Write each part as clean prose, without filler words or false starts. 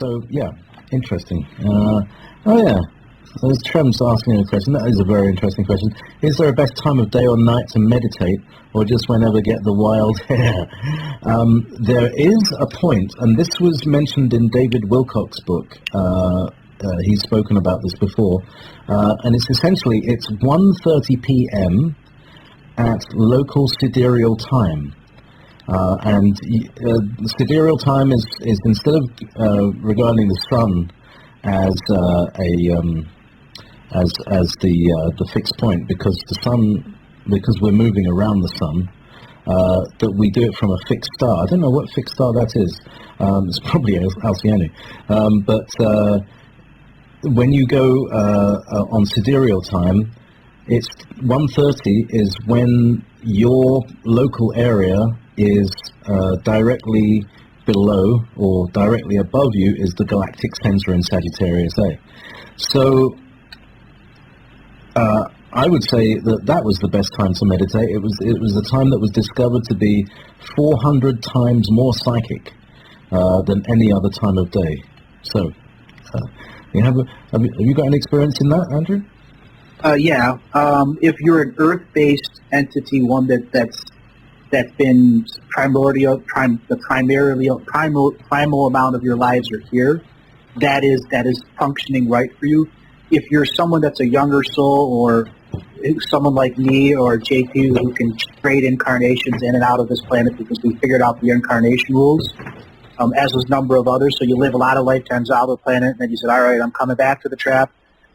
So, yeah, interesting. Oh, yeah. So there's Trem's asking a question. That is a very interesting question. Is there a best time of day or night to meditate, or just whenever get the wild hair? There is a point, and this was mentioned in David Wilcock's book. He's spoken about this before. And it's essentially, it's 1:30 p.m. at local sidereal time. And sidereal time is instead of regarding the sun as the fixed point, because we're moving around the sun, that we do it from a fixed star. I don't know what fixed star that is. It's probably Alcyone. But when you go on sidereal time, it's 1:30 is when your local area is directly below or directly above you is the galactic center in Sagittarius A. So I would say that was the best time to meditate. It was the time that was discovered to be 400 times more psychic than any other time of day. So, have you got any experience in that, Andrew? Yeah. If you're an Earth-based entity, one that's been primal amount of your lives are here, that is functioning right for you. If you're someone that's a younger soul, or someone like me or JP who can trade incarnations in and out of this planet because we figured out the incarnation rules, as does a number of others, so you live a lot of lifetimes out of the planet, and then you said, all right, I'm coming back to the trap,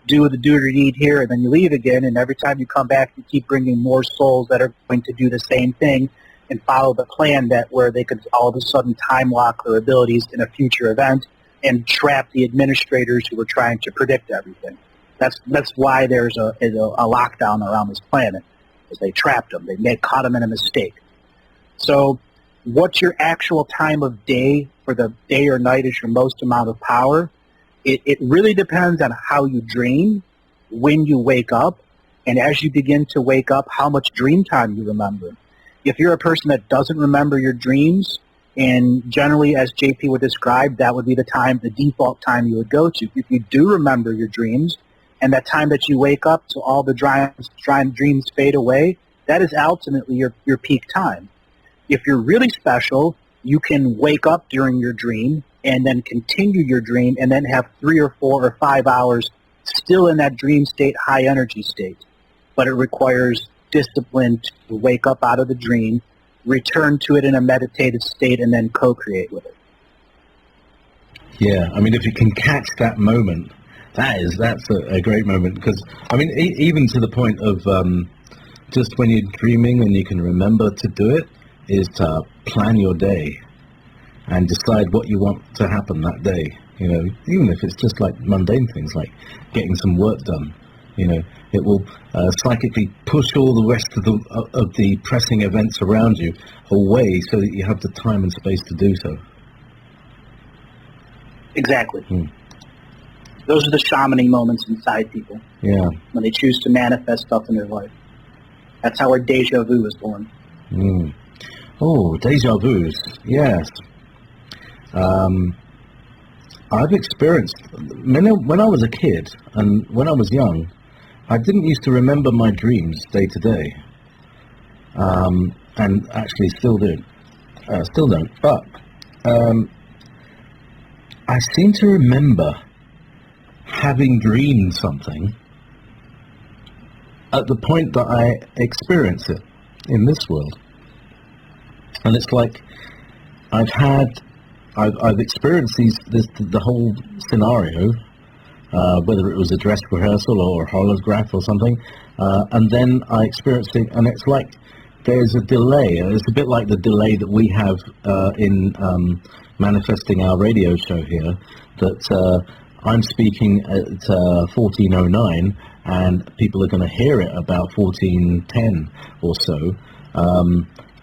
do what the duty need here, and then you leave again, and every time you come back, you keep bringing more souls that are going to do the same thing and follow the plan that where they could all of a sudden time lock their abilities in a future event and trap the administrators who were trying to predict everything. That's why there's a lockdown around this planet, because they trapped them. They caught them in a mistake. So what's your actual time of day for the day or night is your most amount of power? It really depends on how you dream, when you wake up, and as you begin to wake up, how much dream time you remember. If you're a person that doesn't remember your dreams, and generally, as JP would describe, that would be the default time you would go to. If you do remember your dreams, and that time that you wake up so all the dreams fade away, that is ultimately your peak time. If you're really special, you can wake up during your dream and then continue your dream and then have 3 or 4 or 5 hours still in that dream state, high energy state. But it requires discipline to wake up out of the dream, return to it in a meditative state, and then co-create with it. Yeah, I mean, if you can catch that moment, that's a great moment, because, I mean, even to the point of just when you're dreaming and you can remember to do it, is to plan your day and decide what you want to happen that day. You know, even if it's just like mundane things like getting some work done, you know, it will psychically push all the rest of the pressing events around you away so that you have the time and space to do so. Exactly. Those are the shamaning moments inside people. Yeah. When they choose to manifest stuff in their life. That's how our deja vu is born. Oh, deja vus. Yes. I've experienced, when I was a kid and when I was young, I didn't used to remember my dreams day to day. And actually still don't. But I seem to remember having dreamed something at the point that I experience it in this world. And it's like I've experienced the whole scenario, whether it was a dress rehearsal or a holograph or something, and then I experienced it, and it's like there's a delay. It's a bit like the delay that we have in manifesting our radio show here, that I'm speaking at 14:09, and people are going to hear it about 14:10 or so,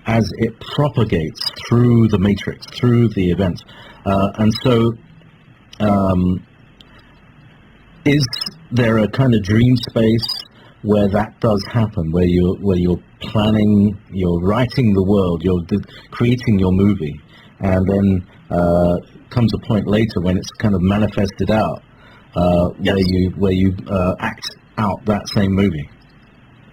as it propagates through the matrix, through the events. And so, is there a kind of dream space where that does happen, where you're planning, you're writing the world, you're creating your movie, and then comes a point later when it's kind of manifested out, where you act out that same movie.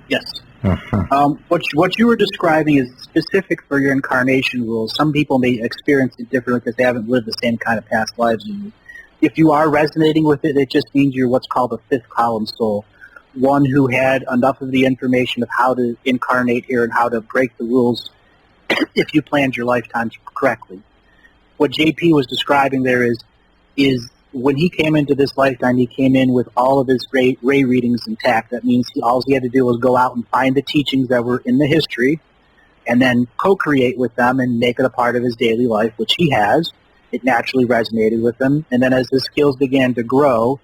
Yes. Uh-huh. What you were describing is specific for your incarnation rules. Some people may experience it differently because they haven't lived the same kind of past lives as you. If you are resonating with it, it just means you're what's called a fifth column soul, one who had enough of the information of how to incarnate here and how to break the rules if you planned your lifetimes correctly. What JP was describing there is when he came into this lifetime, he came in with all of his ray readings intact. That means all he had to do was go out and find the teachings that were in the history and then co-create with them and make it a part of his daily life, which he has. It naturally resonated with him. And then as the skills began to grow,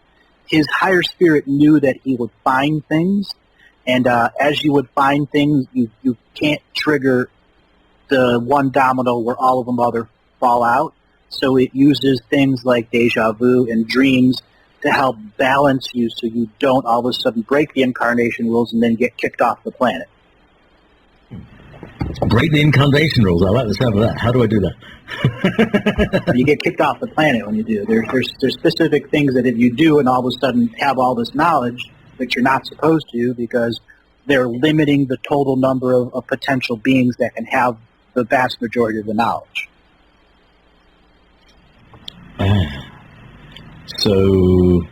his higher spirit knew that he would find things. And as you would find things, you can't trigger the one domino where all of them other fall out. So it uses things like deja vu and dreams to help balance you so you don't all of a sudden break the incarnation rules and then get kicked off the planet. Break the incarnation rules. I like the sound of that. How do I do that? You get kicked off the planet when you do. There's specific things that if you do and all of a sudden have all this knowledge that you're not supposed to because they're limiting the total number of potential beings that can have the vast majority of the knowledge. So,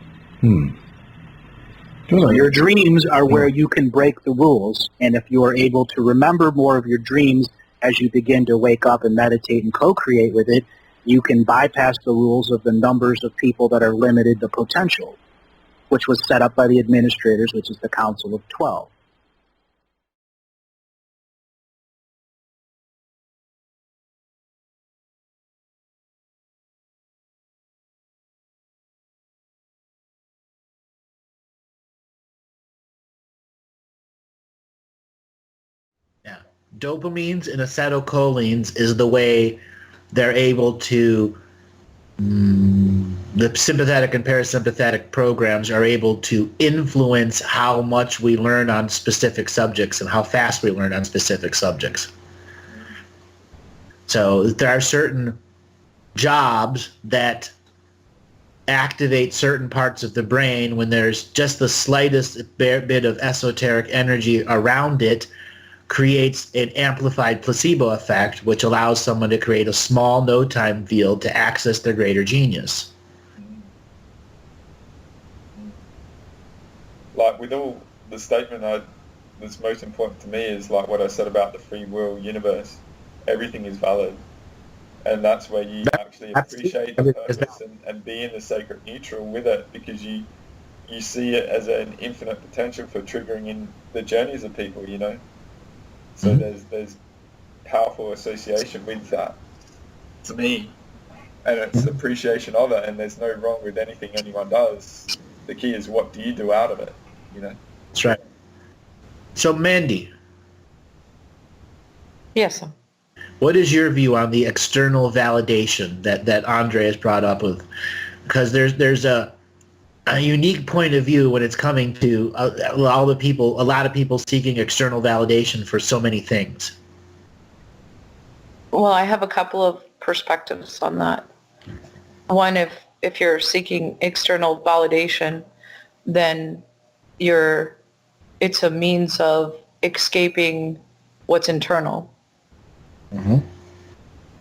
So your dreams are where you can break the rules, and if you are able to remember more of your dreams as you begin to wake up and meditate and co-create with it, you can bypass the rules of the numbers of people that are limited the potential, which was set up by the administrators, which is the Council of 12. Yeah. Dopamines and acetylcholines is the way they're able to, the sympathetic and parasympathetic programs are able to influence how much we learn on specific subjects and how fast we learn on specific subjects. So there are certain jobs that activate certain parts of the brain when there's just the slightest bit of esoteric energy around it, creates an amplified placebo effect, which allows someone to create a small no-time field to access their greater genius. Like with all the statement that's most important to me is like what I said about the free will universe. Everything is valid. And that's where you actually appreciate the purpose and be in the sacred neutral with it, because you see it as an infinite potential for triggering in the journeys of people, you know. So there's powerful association with that, to me, and it's appreciation of it, and there's no wrong with anything anyone does. The key is what do you do out of it, you know? That's right. So Mandy. Yes. What is your view on the external validation that Andre has brought up with? Because there's a unique point of view when it's coming to a lot of people seeking external validation for so many things. Well, I have a couple of perspectives on that. One, if you're seeking external validation, then it's a means of escaping what's internal. Mm-hmm.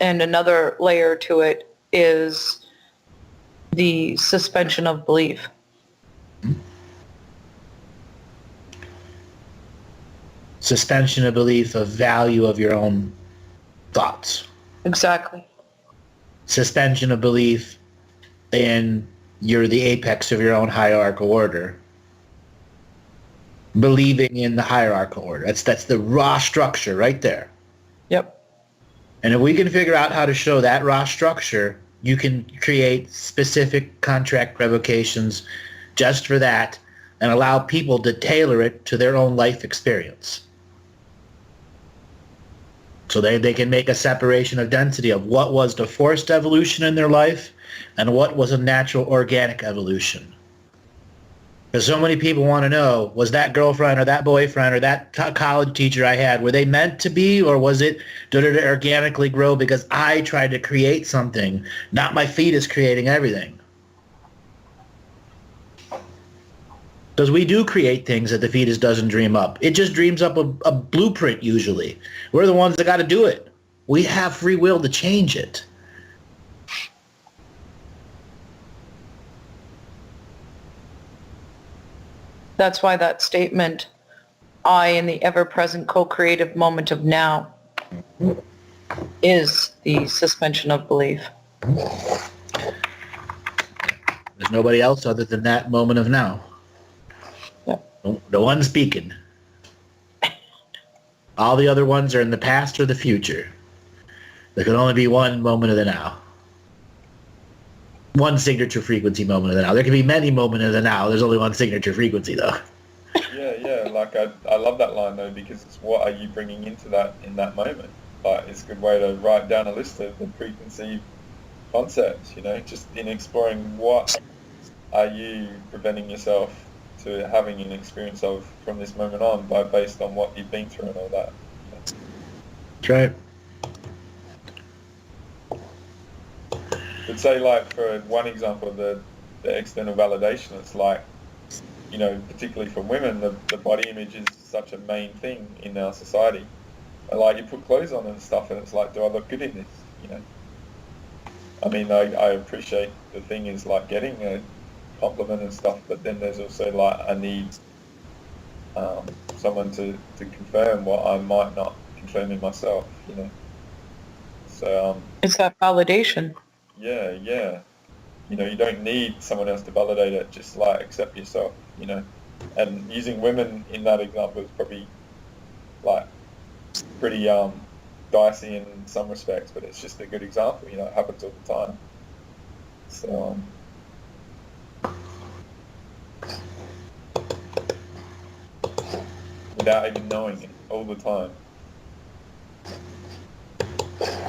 And another layer to it is the suspension of belief. Suspension of belief of value of your own thoughts. Exactly. Suspension of belief in you're the apex of your own hierarchical order. Believing in the hierarchical order. That's the raw structure right there. Yep. And if we can figure out how to show that raw structure, you can create specific contract revocations just for that and allow people to tailor it to their own life experience. So they can make a separation of density of what was the forced evolution in their life and what was a natural organic evolution. Because so many people want to know, was that girlfriend or that boyfriend or that college teacher I had, were they meant to be, or did it organically grow because I tried to create something, not my fetus creating everything? Because we do create things that the fetus doesn't dream up. It just dreams up a blueprint usually. We're the ones that got to do it. We have free will to change it. That's why that statement, I in the ever-present co-creative moment of now, is the suspension of belief. There's nobody else other than that moment of now. Yep. The one speaking. All the other ones are in the past or the future. There can only be one moment of the now. One signature frequency moment of the now. There can be many moments of the now. There's only one signature frequency, though. Yeah. Like I love that line though, because it's what are you bringing into that in that moment. Like it's a good way to write down a list of the preconceived concepts. Just in exploring what are you preventing yourself to having an experience of from this moment on, based on what you've been through and all that. That's right. But say, like, for one example, the external validation, it's like, particularly for women, the body image is such a main thing in our society. And, like, you put clothes on and stuff, and it's like, do I look good in this? I mean, I appreciate the thing is, like, getting a compliment and stuff, but then there's also, like, I need someone to confirm what I might not confirm in myself, So, It's that validation. Yeah. You don't need someone else to validate it, just like accept yourself, And using women in that example is probably like pretty dicey in some respects, but it's just a good example, it happens all the time. So without even knowing it all the time.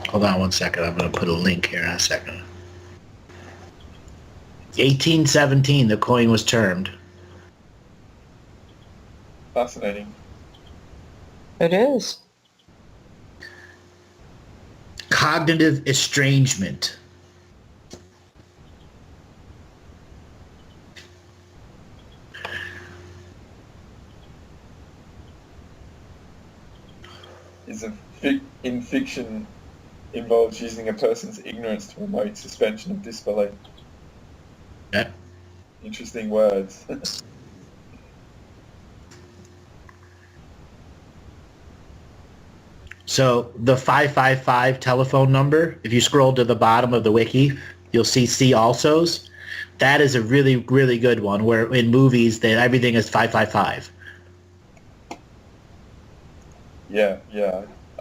Hold on one second. I'm going to put a link here in a second. 1817, the coin was termed. Fascinating. It is. Cognitive estrangement. In fiction involves using a person's ignorance to promote suspension of disbelief. Yeah. Interesting words. So the 555 telephone number, if you scroll to the bottom of the wiki, you'll see alsos. That is a really, really good one where in movies that everything is 555. Yeah,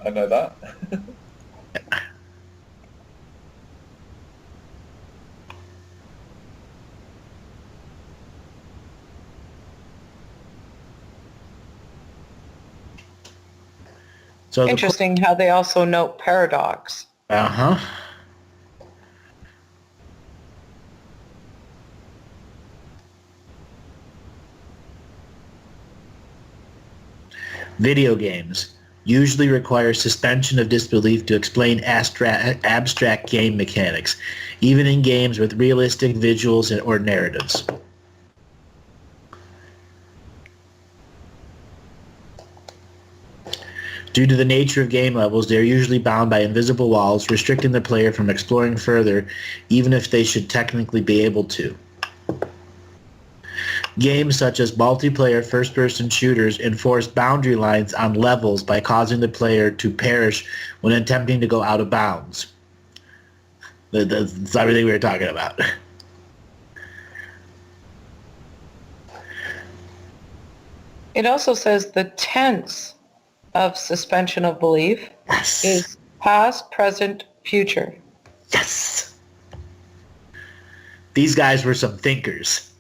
I know that. So Interesting how they also note paradox. Uh-huh. Video games usually require suspension of disbelief to explain abstract game mechanics, even in games with realistic visuals or narratives. Due to the nature of game levels, they are usually bound by invisible walls, restricting the player from exploring further, even if they should technically be able to. Games such as multiplayer first-person shooters enforce boundary lines on levels by causing the player to perish when attempting to go out of bounds. That's everything we were talking about. It also says the tense of suspension of belief is past, present, future. Yes! These guys were some thinkers.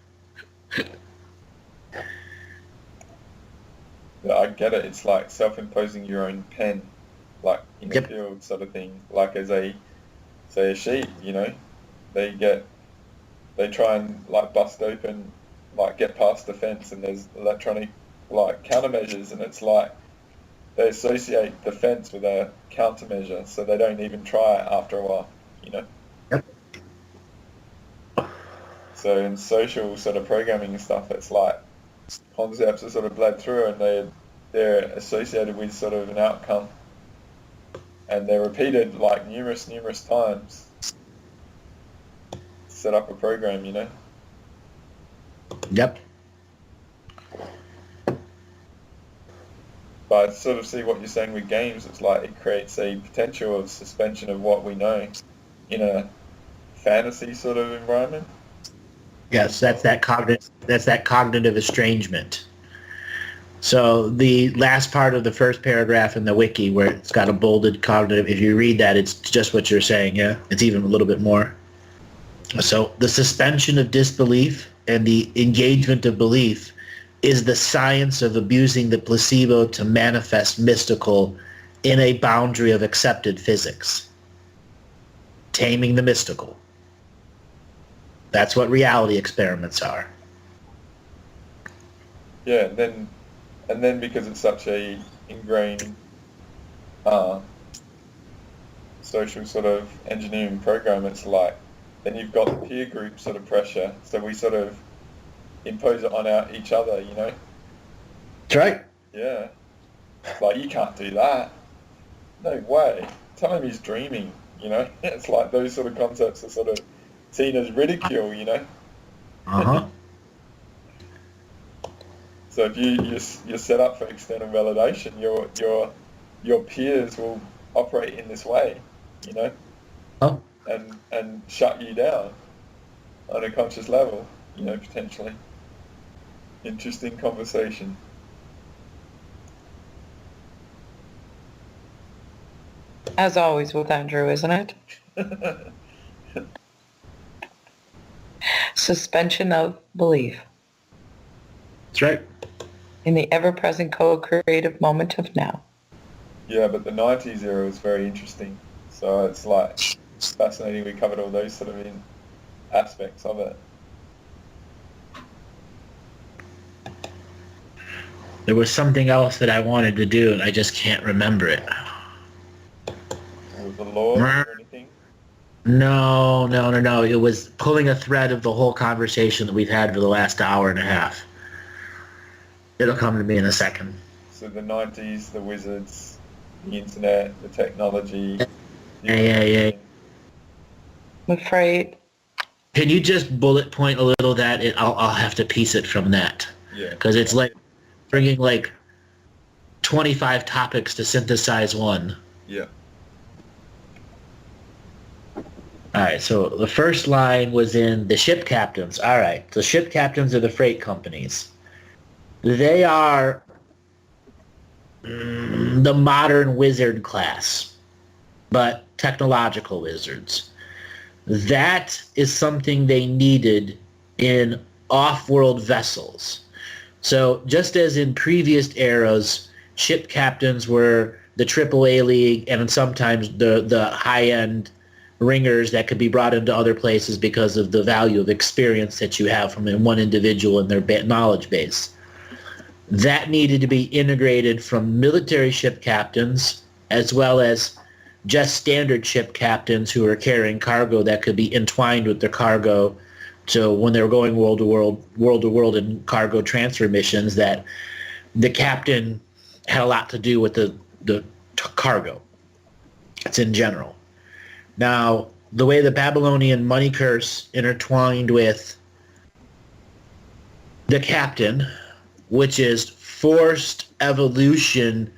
I get it. It's like self-imposing your own pen, like in a field sort of thing. Like as a sheep, they try and like bust open like get past the fence, and there's electronic like countermeasures, and it's like they associate the fence with a countermeasure, so they don't even try it after a while, you know. Yep. So in social sort of programming and stuff, it's like concepts are sort of bled through, and they're associated with sort of an outcome, and they're repeated like numerous times. Set up a program, you know. Yep. But I sort of see what you're saying with games. It's like it creates a potential of suspension of what we know in a fantasy sort of environment. Yes, that's that cognitive estrangement. So the last part of the first paragraph in the wiki, where it's got a bolded cognitive, if you read that, it's just what you're saying. Yeah, it's even a little bit more. So the suspension of disbelief and the engagement of belief is the science of abusing the placebo to manifest mystical in a boundary of accepted physics. Taming the mystical. That's what reality experiments are. Yeah, and then because it's such a ingrained social sort of engineering program, it's like then you've got the peer group sort of pressure, so we sort of impose it on each other, you know? That's right. Yeah. It's like, you can't do that. No way. Tell him he's dreaming, you know? It's like those sort of concepts are sort of seen as ridicule, you know? Uh-huh. So if you're set up for external validation, your peers will operate in this way, you know? Oh. And shut you down on a conscious level, you know, potentially. Interesting conversation. As always with Andrew, isn't it? Suspension of belief. That's right. In the ever-present co-creative moment of now. Yeah, but the 90s era was very interesting. So it's like fascinating we covered all those sort of aspects of it. There was something else that I wanted to do, and I just can't remember it. With the law or anything? No. It was pulling a thread of the whole conversation that we've had for the last hour and a half. It'll come to me in a second. So the 90s, the wizards, the internet, the technology. Yeah. I'm afraid. Can you just bullet point a little that? I'll have to piece it from that. Yeah. Because it's like bringing like 25 topics to synthesize one. Yeah. All right, so the first line was in the ship captains. All right, the ship captains are the freight companies. They are the modern wizard class, but technological wizards. That is something they needed in off-world vessels. So just as in previous eras, ship captains were the AAA league and sometimes the high-end ringers that could be brought into other places because of the value of experience that you have from one individual and their knowledge base. That needed to be integrated from military ship captains as well as just standard ship captains who are carrying cargo that could be entwined with their cargo. So when they were going world to world in cargo transfer missions, that the captain had a lot to do with the cargo. It's in general. Now, the way the Babylonian money curse intertwined with the captain, which is forced evolution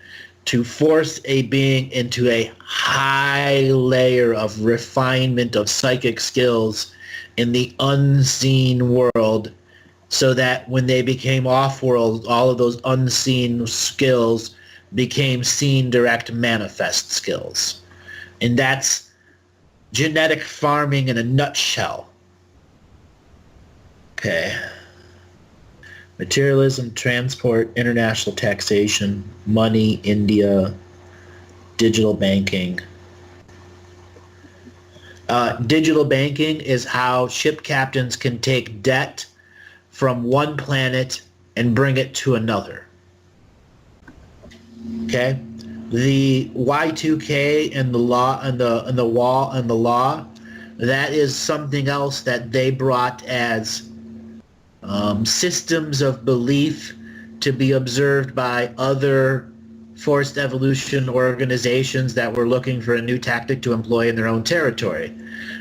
to force a being into a high layer of refinement of psychic skills in the unseen world, so that when they became off-world, all of those unseen skills became seen, direct, manifest skills. And that's genetic farming in a nutshell. Okay. Materialism, transport, international taxation, money, India, digital banking. Digital banking is how ship captains can take debt from one planet and bring it to another. Okay? The Y2K and the law and the wall and the law, that is something else that they brought as systems of belief to be observed by other forced evolution organizations that were looking for a new tactic to employ in their own territory.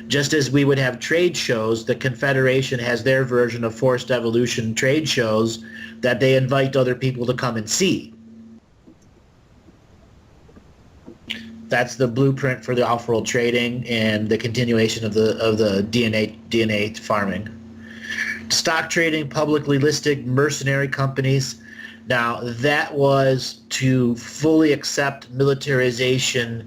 Just as we would have trade shows, the Confederation has their version of forced evolution trade shows that they invite other people to come and see. That's the blueprint for the off-world trading and the continuation of the DNA farming. Stock trading, publicly listed mercenary companies. Now, that was to fully accept militarization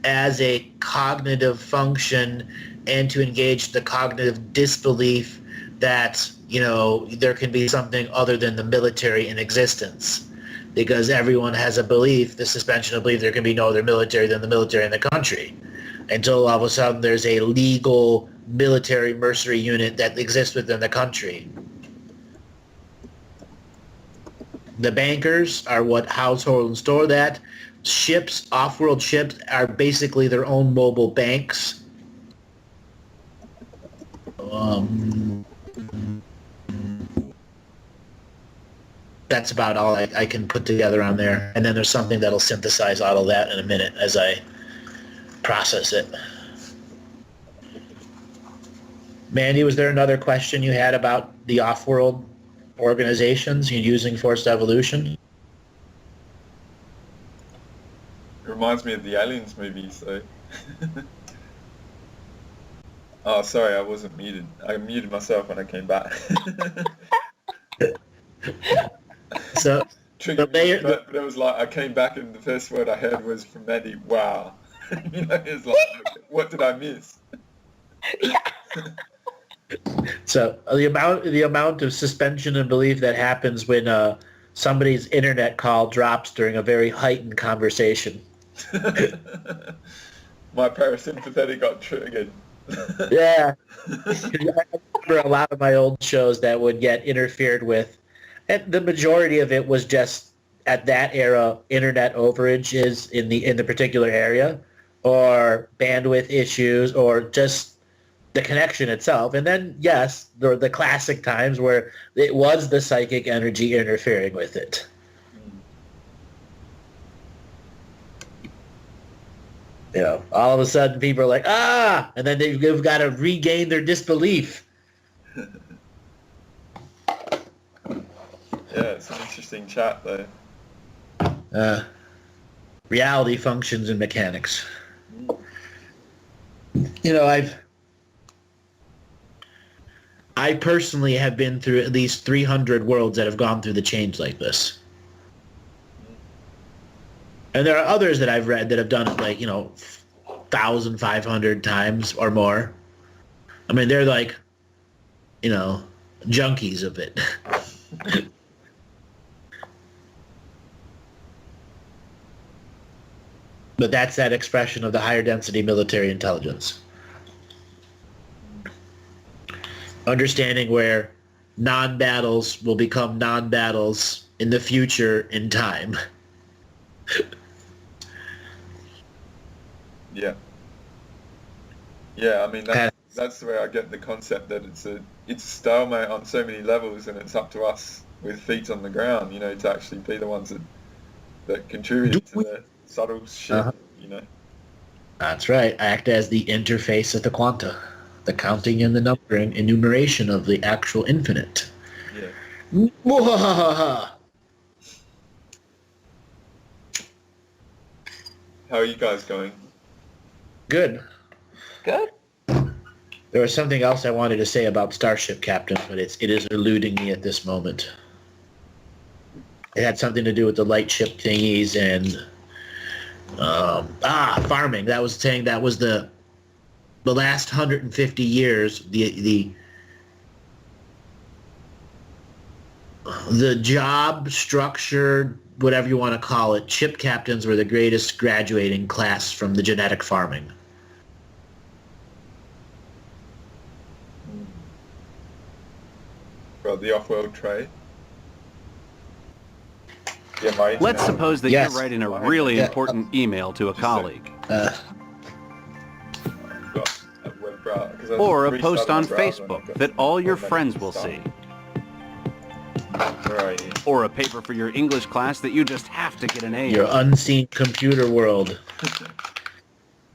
as a cognitive function and to engage the cognitive disbelief that, you know, there can be something other than the military in existence. Because everyone has a belief, the suspension of belief, there can be no other military than the military in the country. Until all of a sudden there's a legal military mercenary unit that exists within the country. The bankers are what household and store that. Ships, off-world ships, are basically their own mobile banks. That's about all I can put together on there. And then there's something that'll synthesize all of that in a minute as I process it. Mandy, was there another question you had about the off-world organizations using forced evolution? It reminds me of the Aliens movie, so... Oh, sorry, I wasn't muted. I muted myself when I came back. So, Triggered me, but it was like, I came back and the first word I heard was from Mandy, wow. You know, it's like, what did I miss? Yeah. So the amount of suspension of belief that happens when somebody's internet call drops during a very heightened conversation. My parasympathetic got triggered. Yeah. I remember a lot of my old shows that would get interfered with, and the majority of it was just at that era internet overages in the particular area, or bandwidth issues, or just the connection itself. And then, yes, there were the classic times where it was the psychic energy interfering with it. You know, all of a sudden people are like, ah! And then they've got to regain their disbelief. Yeah, it's an interesting chat, though. Reality functions and mechanics. You know, I personally have been through at least 300 worlds that have gone through the change like this. And there are others that I've read that have done it like, you know, 1,500 times or more. I mean, they're like, you know, junkies of it. But that's that expression of the higher density military intelligence. Understanding where non-battles will become non-battles in the future in time. Yeah. Yeah, I mean, that's the way I get the concept that it's a stalemate on so many levels, and it's up to us with feet on the ground, you know, to actually be the ones that contribute to the subtle shit, you know. That's right. Act as the interface of the quanta. The counting and the numbering, enumeration of the actual infinite. Yeah. How are you guys going? Good. Good. There was something else I wanted to say about Starship Captain, but it is eluding me at this moment. It had something to do with the light ship thingies and farming. That was saying that was the last 150 years, the job structure, whatever you want to call it, ship captains were the greatest graduating class from the genetic farming. the off-world trade. Yeah, my Let's suppose that Yes. you're writing a really important email to a colleague. I've got a web browser, 'cause I've Or a restarted post my on browser and Facebook I've got that all your automatic friends will start. see. Where are you? Or a paper for your English class that you just have to get an A Your on. unseen computer world.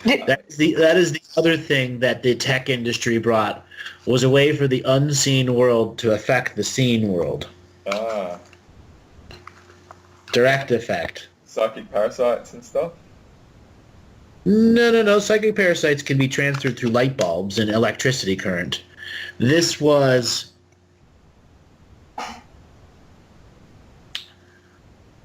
That is the other thing that the tech industry brought, was a way for the unseen world to affect the seen world. Ah, Direct effect. psychic parasites and stuff. No. Psychic parasites can be transferred through light bulbs and electricity current. This was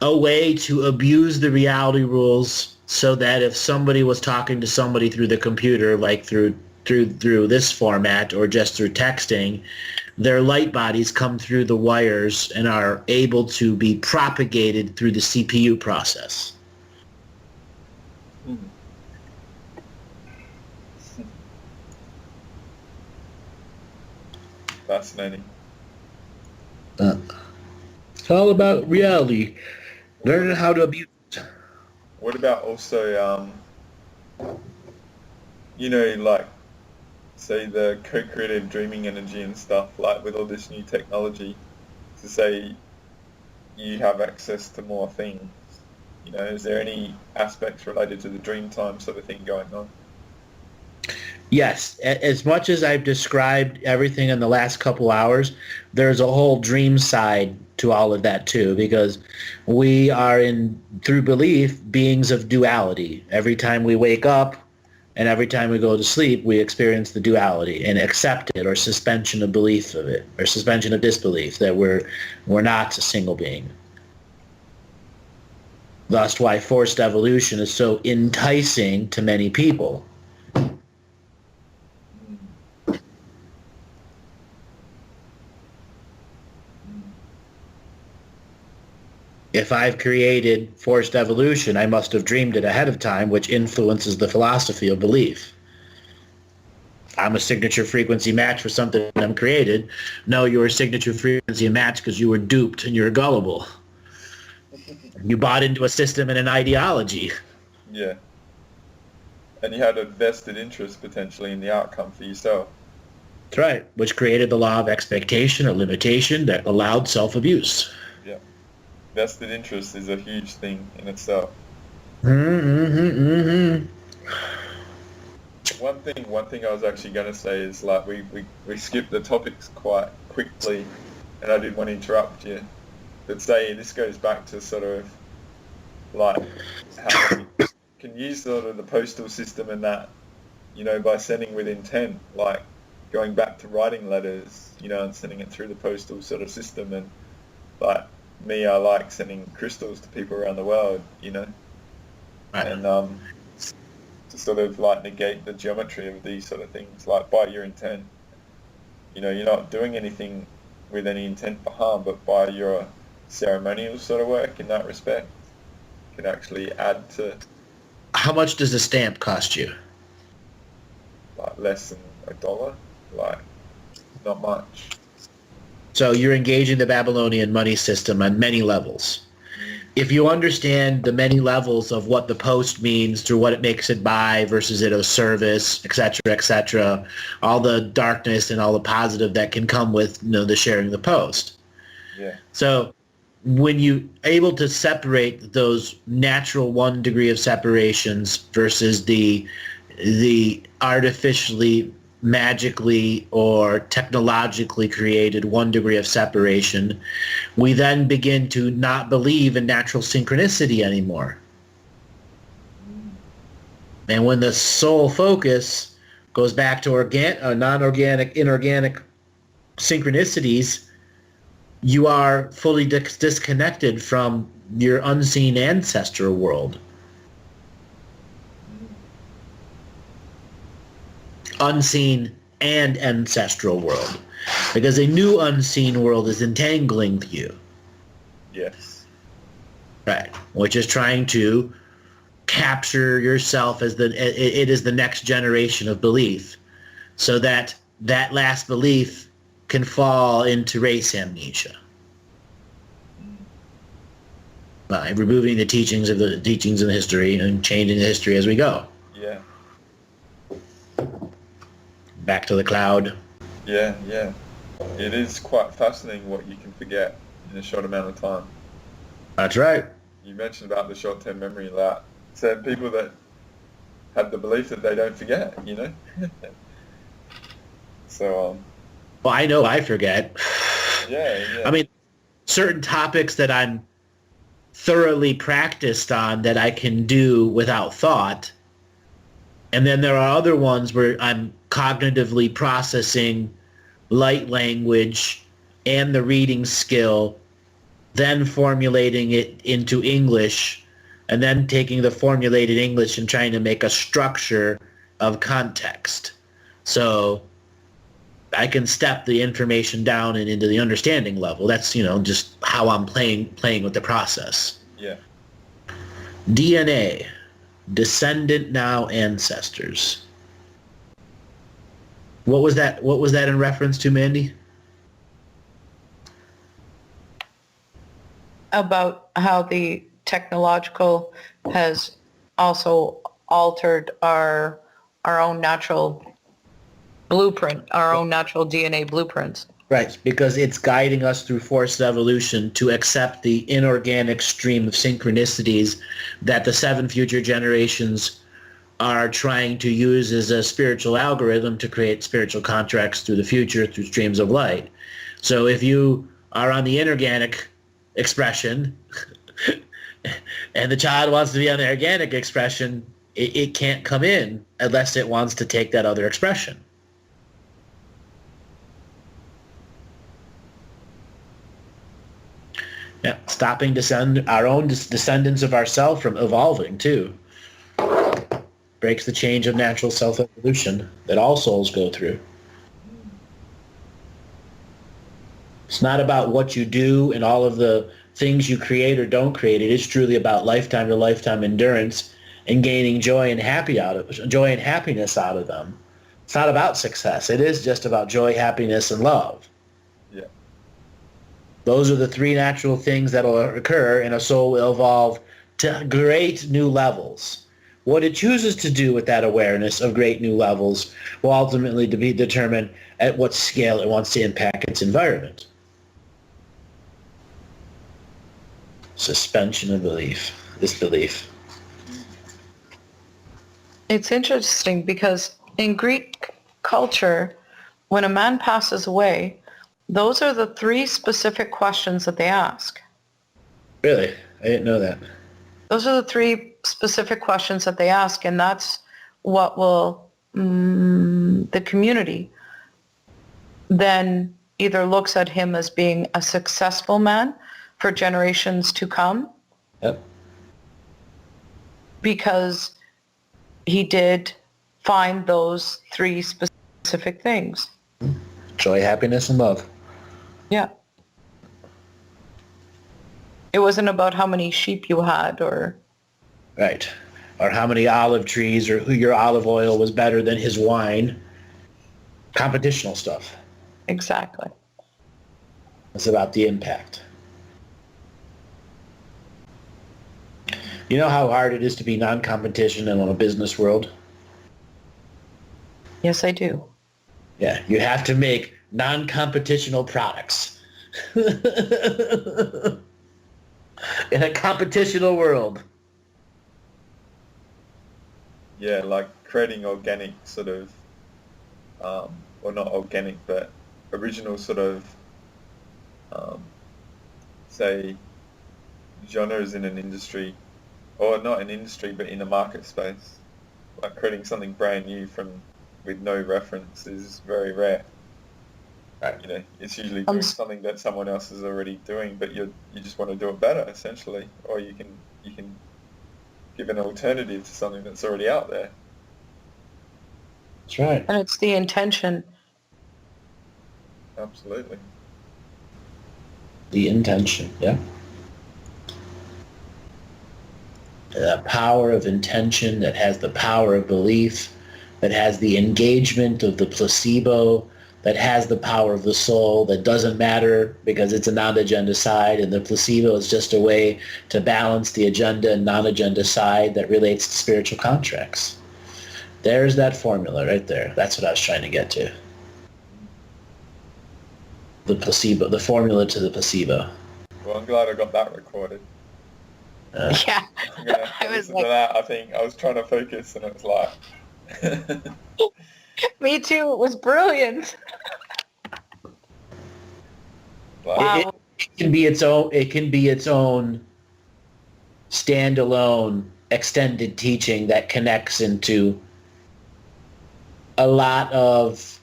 a way to abuse the reality rules so that if somebody was talking to somebody through the computer, like through this format or just through texting, their light bodies come through the wires and are able to be propagated through the CPU process. Fascinating. It's all about reality. Learning how to abuse it. What about also, like, say the co-creative dreaming energy and stuff, like with all this new technology, to say you have access to more things? Is there any aspects related to the dream time sort of thing going on? Yes, as much as I've described everything in the last couple hours, there's a whole dream side to all of that too, because we are through belief, beings of duality. Every time we wake up and every time we go to sleep, we experience the duality and accept it, or suspension of belief of it, or suspension of disbelief that we're not a single being. Thus why forced evolution is so enticing to many people. If I've created forced evolution, I must have dreamed it ahead of time, which influences the philosophy of belief. I'm a signature frequency match for something I'm created. No, you're a signature frequency match because you were duped and you're gullible. You bought into a system and an ideology. Yeah. And you had a vested interest potentially in the outcome for yourself. That's right, which created the law of expectation or limitation that allowed self-abuse. Yeah. Vested interest is a huge thing in itself. One thing I was actually going to say is, like, we skipped the topics quite quickly, and I didn't want to interrupt you, but say this goes back to sort of like how we can use sort of the postal system and that, by sending with intent, like going back to writing letters, and sending it through the postal sort of system. And like me, I like sending crystals to people around the world, Right. and to sort of like negate the geometry of these sort of things, like by your intent. You're not doing anything with any intent for harm, but by your ceremonial sort of work in that respect can actually add to. How much does a stamp cost you? Like less than $1, like not much. So you're engaging the Babylonian money system on many levels. If you understand the many levels of what the post means through what it makes it buy versus it a service, etc., all the darkness and all the positive that can come with the sharing the post. Yeah. So when you able to separate those natural 1 degree of separations versus the artificially, magically, or technologically created 1 degree of separation, we then begin to not believe in natural synchronicity anymore. And when the soul focus goes back to non-organic, inorganic synchronicities, you are fully disconnected from your unseen ancestral world. Unseen and ancestral world. Because a new unseen world is entangling you. Yes. Right. Which is trying to capture yourself as it is the next generation of belief. So that last belief can fall into race amnesia by removing the teachings of the history and changing the history as we go. Yeah. Back to the cloud. Yeah. It is quite fascinating what you can forget in a short amount of time. That's right. You mentioned about the short-term memory that so people that have the belief that they don't forget, So, well, I know I forget. Yeah. I mean, certain topics that I'm thoroughly practiced on that I can do without thought. And then there are other ones where I'm cognitively processing light language and the reading skill, then formulating it into English, and then taking the formulated English and trying to make a structure of context. So I can step the information down and into the understanding level. That's, just how I'm playing with the process. Yeah. DNA, descendant now ancestors. What was that in reference to, Mandy? About how the technological has also altered our own natural blueprint, our own natural DNA blueprints. Right, because it's guiding us through forced evolution to accept the inorganic stream of synchronicities that the 7 future generations are trying to use as a spiritual algorithm to create spiritual contracts through the future through streams of light. So if you are on the inorganic expression and the child wants to be on the organic expression, it can't come in unless it wants to take that other expression. Yeah, stopping our own descendants of ourselves from evolving too. Breaks the change of natural self-evolution that all souls go through. It's not about what you do and all of the things you create or don't create. It is truly about lifetime to lifetime endurance and gaining joy and happiness out of them. It's not about success. It is just about joy, happiness, and love. Yeah. Those are the 3 natural things that will occur, and a soul will evolve to great new levels. What it chooses to do with that awareness of great new levels will ultimately be determined at what scale it wants to impact its environment. Suspension of disbelief. It's interesting because in Greek culture, when a man passes away, those are the 3 specific questions that they ask. Really? I didn't know that. Those are the 3 specific questions that they ask, and that's what will the community then either looks at him as being a successful man for generations to come. Yep. Because he did find those 3 specific things. Joy, happiness, and love. Yeah. It wasn't about how many sheep you had or... Right. Or how many olive trees or who your olive oil was better than his wine. Competitional stuff. Exactly. It's about the impact. You know how hard it is to be non-competition in a business world? Yes, I do. Yeah, you have to make non-competitional products. In a competitional world. Yeah, like creating organic sort of, or not organic, but original sort of, say, genres in an industry, or not an industry, but in a market space. Like creating something brand new with no reference is very rare. Right. It's usually doing something that someone else is already doing, but you just want to do it better, essentially, or you can give an alternative to something that's already out there. That's right. And it's the intention. Absolutely. The intention, yeah. The power of intention that has the power of belief, that has the engagement of the placebo, that has the power of the soul, that doesn't matter because it's a non-agenda side, and the placebo is just a way to balance the agenda and non-agenda side that relates to spiritual contracts. There's that formula right there. That's what I was trying to get to. The placebo, the formula to the placebo. Well, I'm glad I got that recorded. Yeah. I'm gonna listen to that. I think I was trying to focus, and it was like. Me too. It was brilliant. Wow. It can be its own. It can be its own standalone extended teaching that connects into a lot of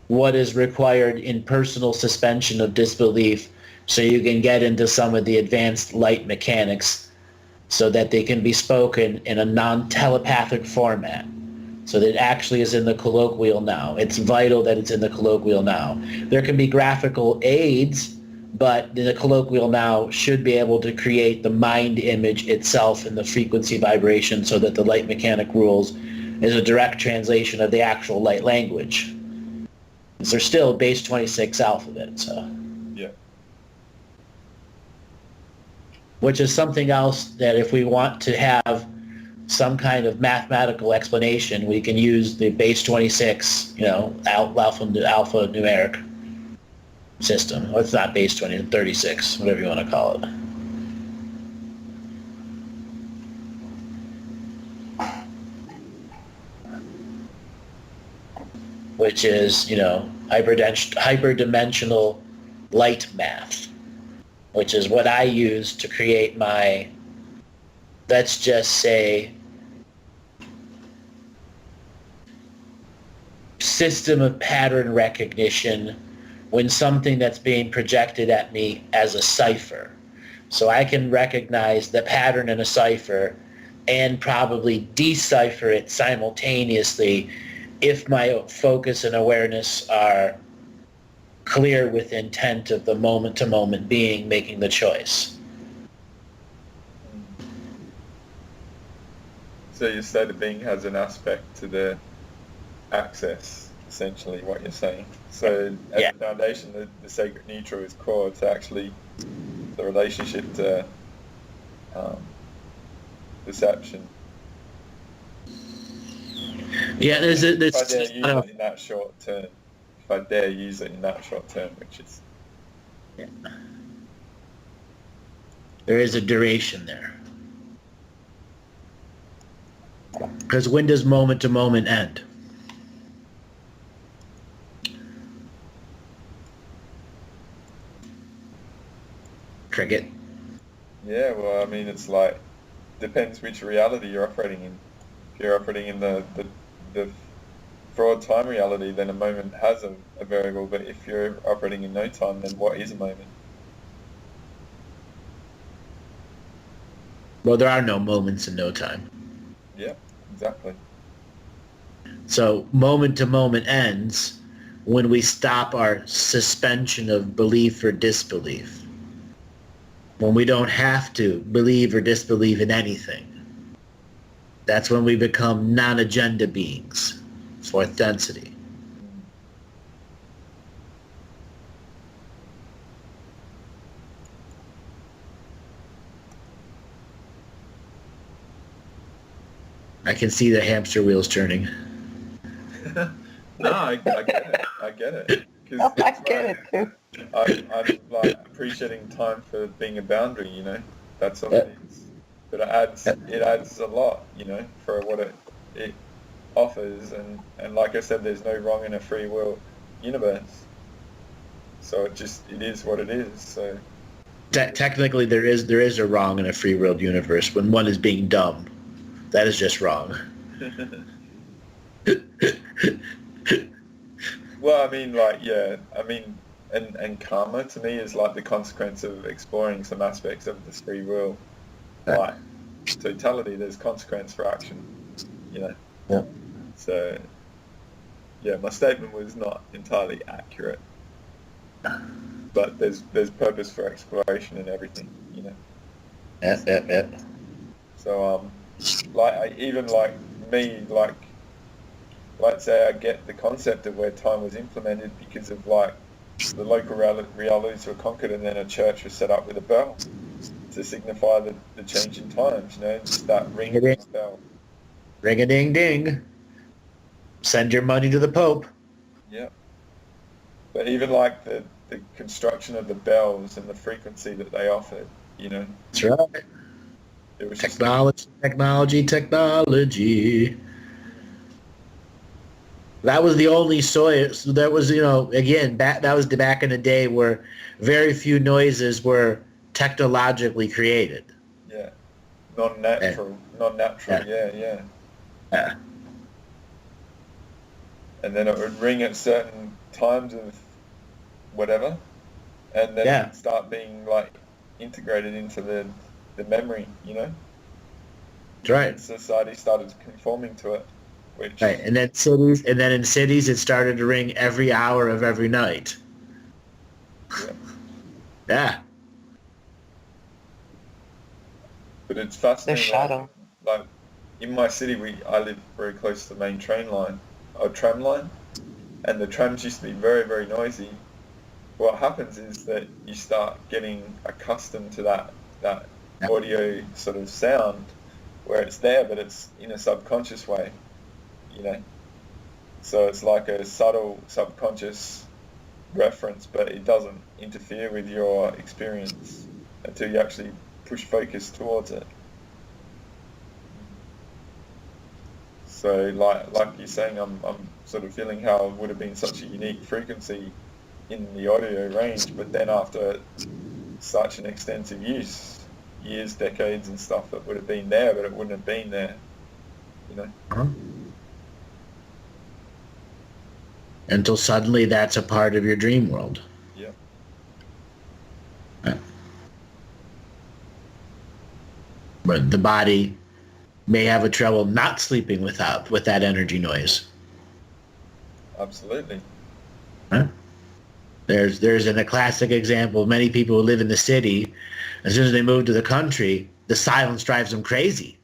what is required in personal suspension of disbelief, so you can get into some of the advanced light mechanics so that they can be spoken in a non-telepathic format, so that it actually is in the colloquial now. It's vital that it's in the colloquial now. There can be graphical aids, but the colloquial now should be able to create the mind image itself in the frequency vibration, so that the light mechanic rules is a direct translation of the actual light language. They're still base 26 alphabet, so. Yeah. Which is something else that if we want to have some kind of mathematical explanation, we can use the base 26, alpha numeric system. Or it's not base 20, 36, whatever you want to call it. Which is, hyperdimensional light math, which is what I use to create my, let's just say, system of pattern recognition when something that's being projected at me as a cipher. So I can recognize the pattern in a cipher and probably decipher it simultaneously if my focus and awareness are clear with intent of the moment-to-moment being making the choice. So your state of being has an aspect to the access, essentially, what you're saying. So as a foundation, the sacred neutral is core to actually the relationship to perception. Yeah, there's if I dare use it in that short term, which is... Yeah. There is a duration there. Because when does moment to moment end? Cricket. Yeah, well, I mean, it's like, depends which reality you're operating in. If you're operating in the broad time reality, then a moment has a variable, but if you're operating in no time, then what is a moment? Well, there are no moments in no time. Yeah, exactly. So moment to moment ends when we stop our suspension of belief or disbelief. When we don't have to believe or disbelieve in anything. That's when we become non-agenda beings, fourth density. I can see the hamster wheels turning. No, I get it. Oh, I get it too. I'm like appreciating time for being a boundary, That's all it is. But it adds a lot, for what it offers, and like I said, there's no wrong in a free will universe. So it is what it is. So technically, there is a wrong in a free will universe when one is being dumb. That is just wrong. Well, I mean, and karma to me is like the consequence of exploring some aspects of this free will. Like totality, there's consequence for action, Yeah. So, yeah, my statement was not entirely accurate, but there's purpose for exploration and everything, Yep. So, like say I get the concept of where time was implemented because of like the local realities were conquered, and then a church was set up with a bell to signify the change in times, just that ring of the bell. Ring-a-ding-ding. Send your money to the Pope. Yeah. But even like the construction of the bells and the frequency that they offered, That's right. it was Technology. That was the only that was, again, that was back in the day where very few noises were technologically created. Yeah. Non-natural, yeah. Yeah. And then it would ring at certain times of whatever, and then it would start being like integrated into the memory, That's right. And society started conforming to it. Which, right, and then in cities it started to ring every hour of every night. Yeah. Yeah. But it's fascinating. The shadow. Like in my city, I live very close to the main tram line, and the trams used to be very, very noisy. What happens is that you start getting accustomed to that audio sort of sound, where it's there, but it's in a subconscious way. So it's like a subtle subconscious reference, but it doesn't interfere with your experience until you actually push focus towards it. So like you're saying, I'm sort of feeling how it would have been such a unique frequency in the audio range, but then after such an extensive use, years, decades and stuff, it would have been there, but it wouldn't have been there, Uh-huh. Until suddenly that's a part of your dream world. Yeah. But the body may have a trouble not sleeping with that energy noise. Absolutely. Huh? There's a classic example of many people who live in the city. As soon as they move to the country, the silence drives them crazy.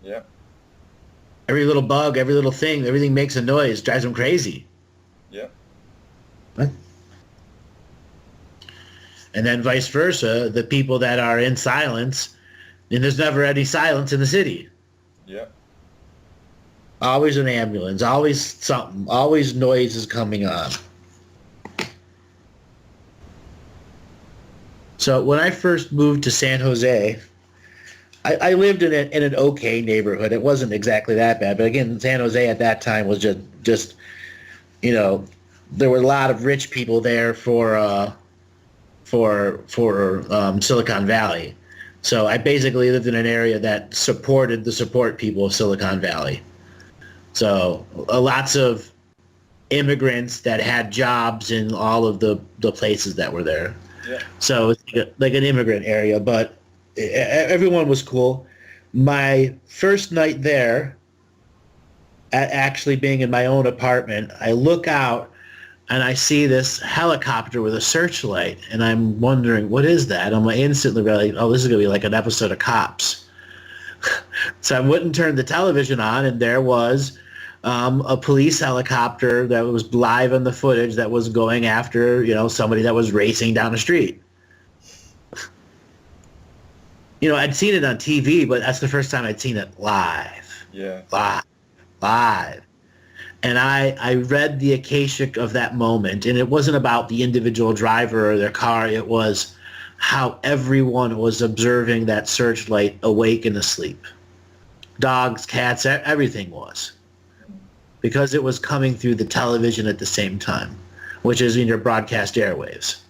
Yeah. Every little bug, every little thing, everything makes a noise, drives them crazy. Yeah. Huh? And then vice versa, the people that are in silence, and there's never any silence in the city. Yeah. Always an ambulance, always something, always noise is coming on. So when I first moved to San Jose, I lived in an okay neighborhood. It wasn't exactly that bad, but again, San Jose at that time was just there were a lot of rich people there for Silicon Valley. So I basically lived in an area that supported the support people of Silicon Valley. So lots of immigrants that had jobs in all of the places that were there. Yeah. So it's like an immigrant area, but everyone was cool. My first night there, at actually being in my own apartment, I look out and I see this helicopter with a searchlight, and I'm wondering, what is that? I'm instantly like, oh, this is going to be like an episode of Cops. So I went and turned the television on, and there was a police helicopter that was live on the footage that was going after, somebody that was racing down the street. I'd seen it on TV, but that's the first time I'd seen it live. Yeah. Live. And I read the Akashic of that moment, and it wasn't about the individual driver or their car. It was how everyone was observing that searchlight awake and asleep. Dogs, cats, everything was. Because it was coming through the television at the same time, which is in your broadcast airwaves.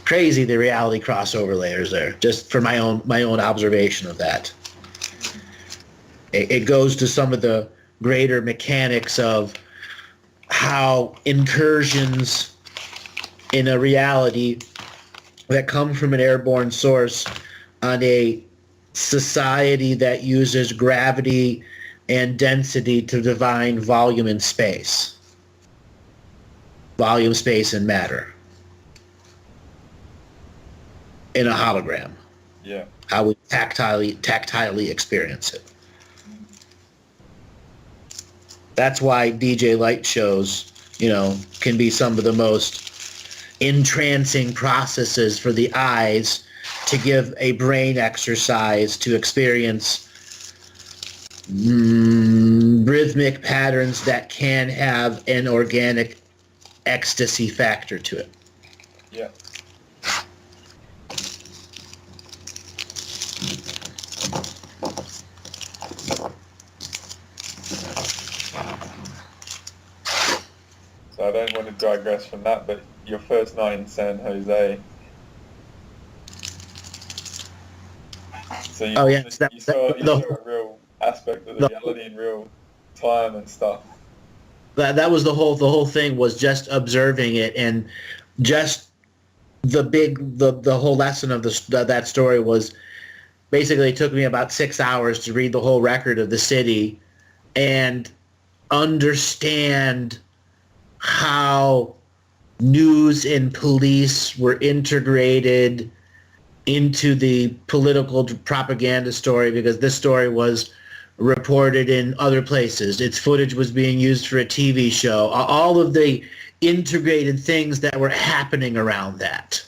Crazy, the reality crossover layers there, just for my own observation of that. It goes to some of the greater mechanics of how incursions in a reality that come from an airborne source on a society that uses gravity and density to define volume and space. Volume, space, and matter. In a hologram. Yeah. how we tactilely experience it. That's why DJ light shows, can be some of the most entrancing processes for the eyes to give a brain exercise to experience rhythmic patterns that can have an organic ecstasy factor to it. Yeah. So I don't want to digress from that, but your first night in San Jose. So you, you saw a real aspect of the reality in real time and stuff. That was the whole thing, was just observing it, and just the whole lesson of that story was basically it took me about 6 hours to read the whole record of the city and understand how news and police were integrated into the political propaganda story, because this story was reported in other places. Its footage was being used for a TV show. All of the integrated things that were happening around that.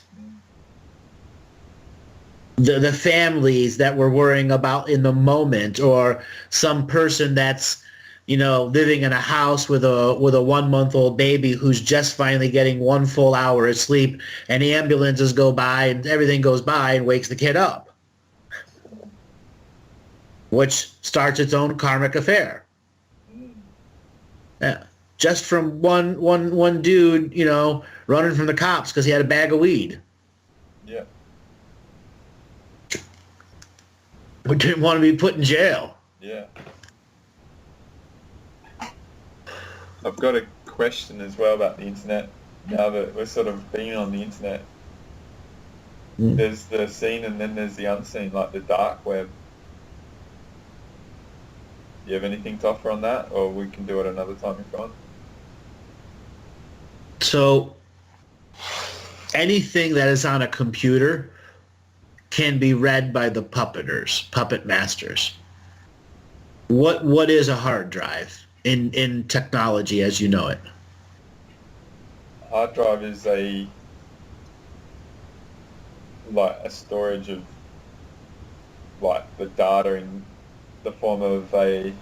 The families that were worrying about in the moment, or some person that's living in a house with a 1-month-old baby who's just finally getting 1 full hour of sleep, and the ambulances go by and everything goes by and wakes the kid up, which starts its own karmic affair. Yeah, just from one dude, running from the cops because he had a bag of weed. Yeah. We didn't want to be put in jail. Yeah. I've got a question as well about the internet. Now that we're sort of being on the internet, there's the seen and then there's the unseen, like the dark web. Do you have anything to offer on that, or we can do it another time if you want? So anything that is on a computer can be read by the puppet masters. What is a hard drive in technology as you know it? Hard drive is a storage of the data in the form of a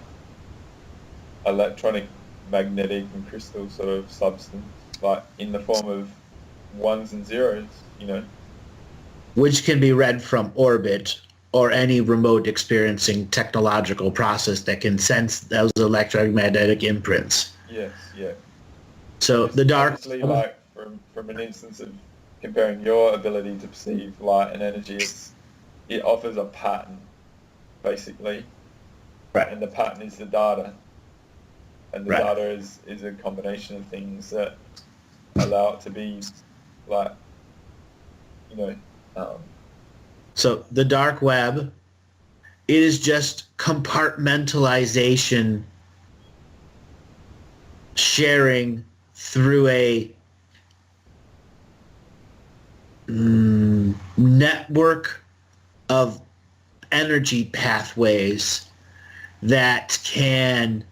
electronic, magnetic and crystal sort of substance, in the form of ones and zeros, which can be read from orbit or any remote experiencing technological process that can sense those electromagnetic imprints. Yes, yeah. So it's the dark... Obviously, from an instance of comparing your ability to perceive light and energy, it offers a pattern, basically. Right. And the pattern is the data. And the right. data is a combination of things that allow it to be, So the dark web, it is just compartmentalization sharing through a network of energy pathways that can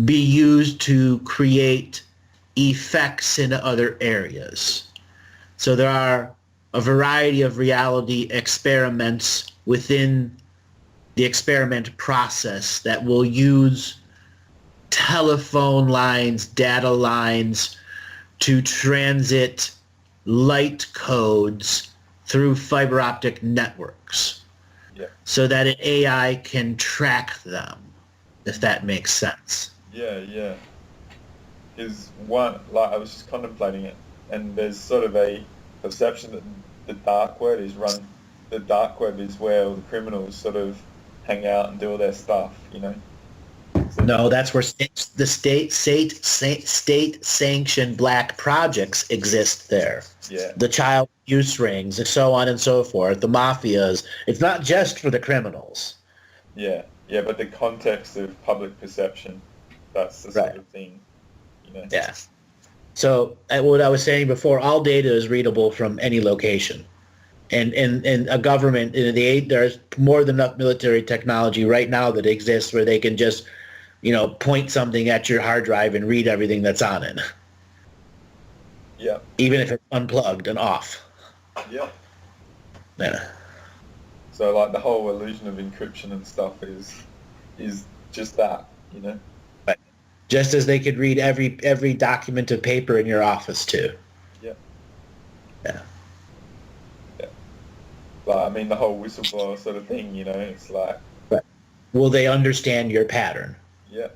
be used to create effects in other areas. So there are a variety of reality experiments within the experiment process that will use telephone lines, data lines to transit light codes through fiber optic networks, so that an AI can track them, if that makes sense. Yeah. Is one, I was just contemplating it, and there's sort of a perception that the dark web is where all the criminals sort of hang out and do all their stuff, So no, that's where the state-sanctioned black projects exist there. Yeah. The child abuse rings, and so on and so forth, the mafias. It's not just for the criminals. Yeah, but the context of public perception, that's the sort of thing, Yeah. So what I was saying before, all data is readable from any location. And a government, there's more than enough military technology right now that exists where they can just, point something at your hard drive and read everything that's on it. Yeah. Even if it's unplugged and off. Yeah. Yeah. So like the whole illusion of encryption and stuff is just that, But just as they could read every document of paper in your office too. Yeah. Yeah. Yeah. Like, I mean, the whole whistleblower sort of thing, it's like... But will they understand your pattern? Yeah.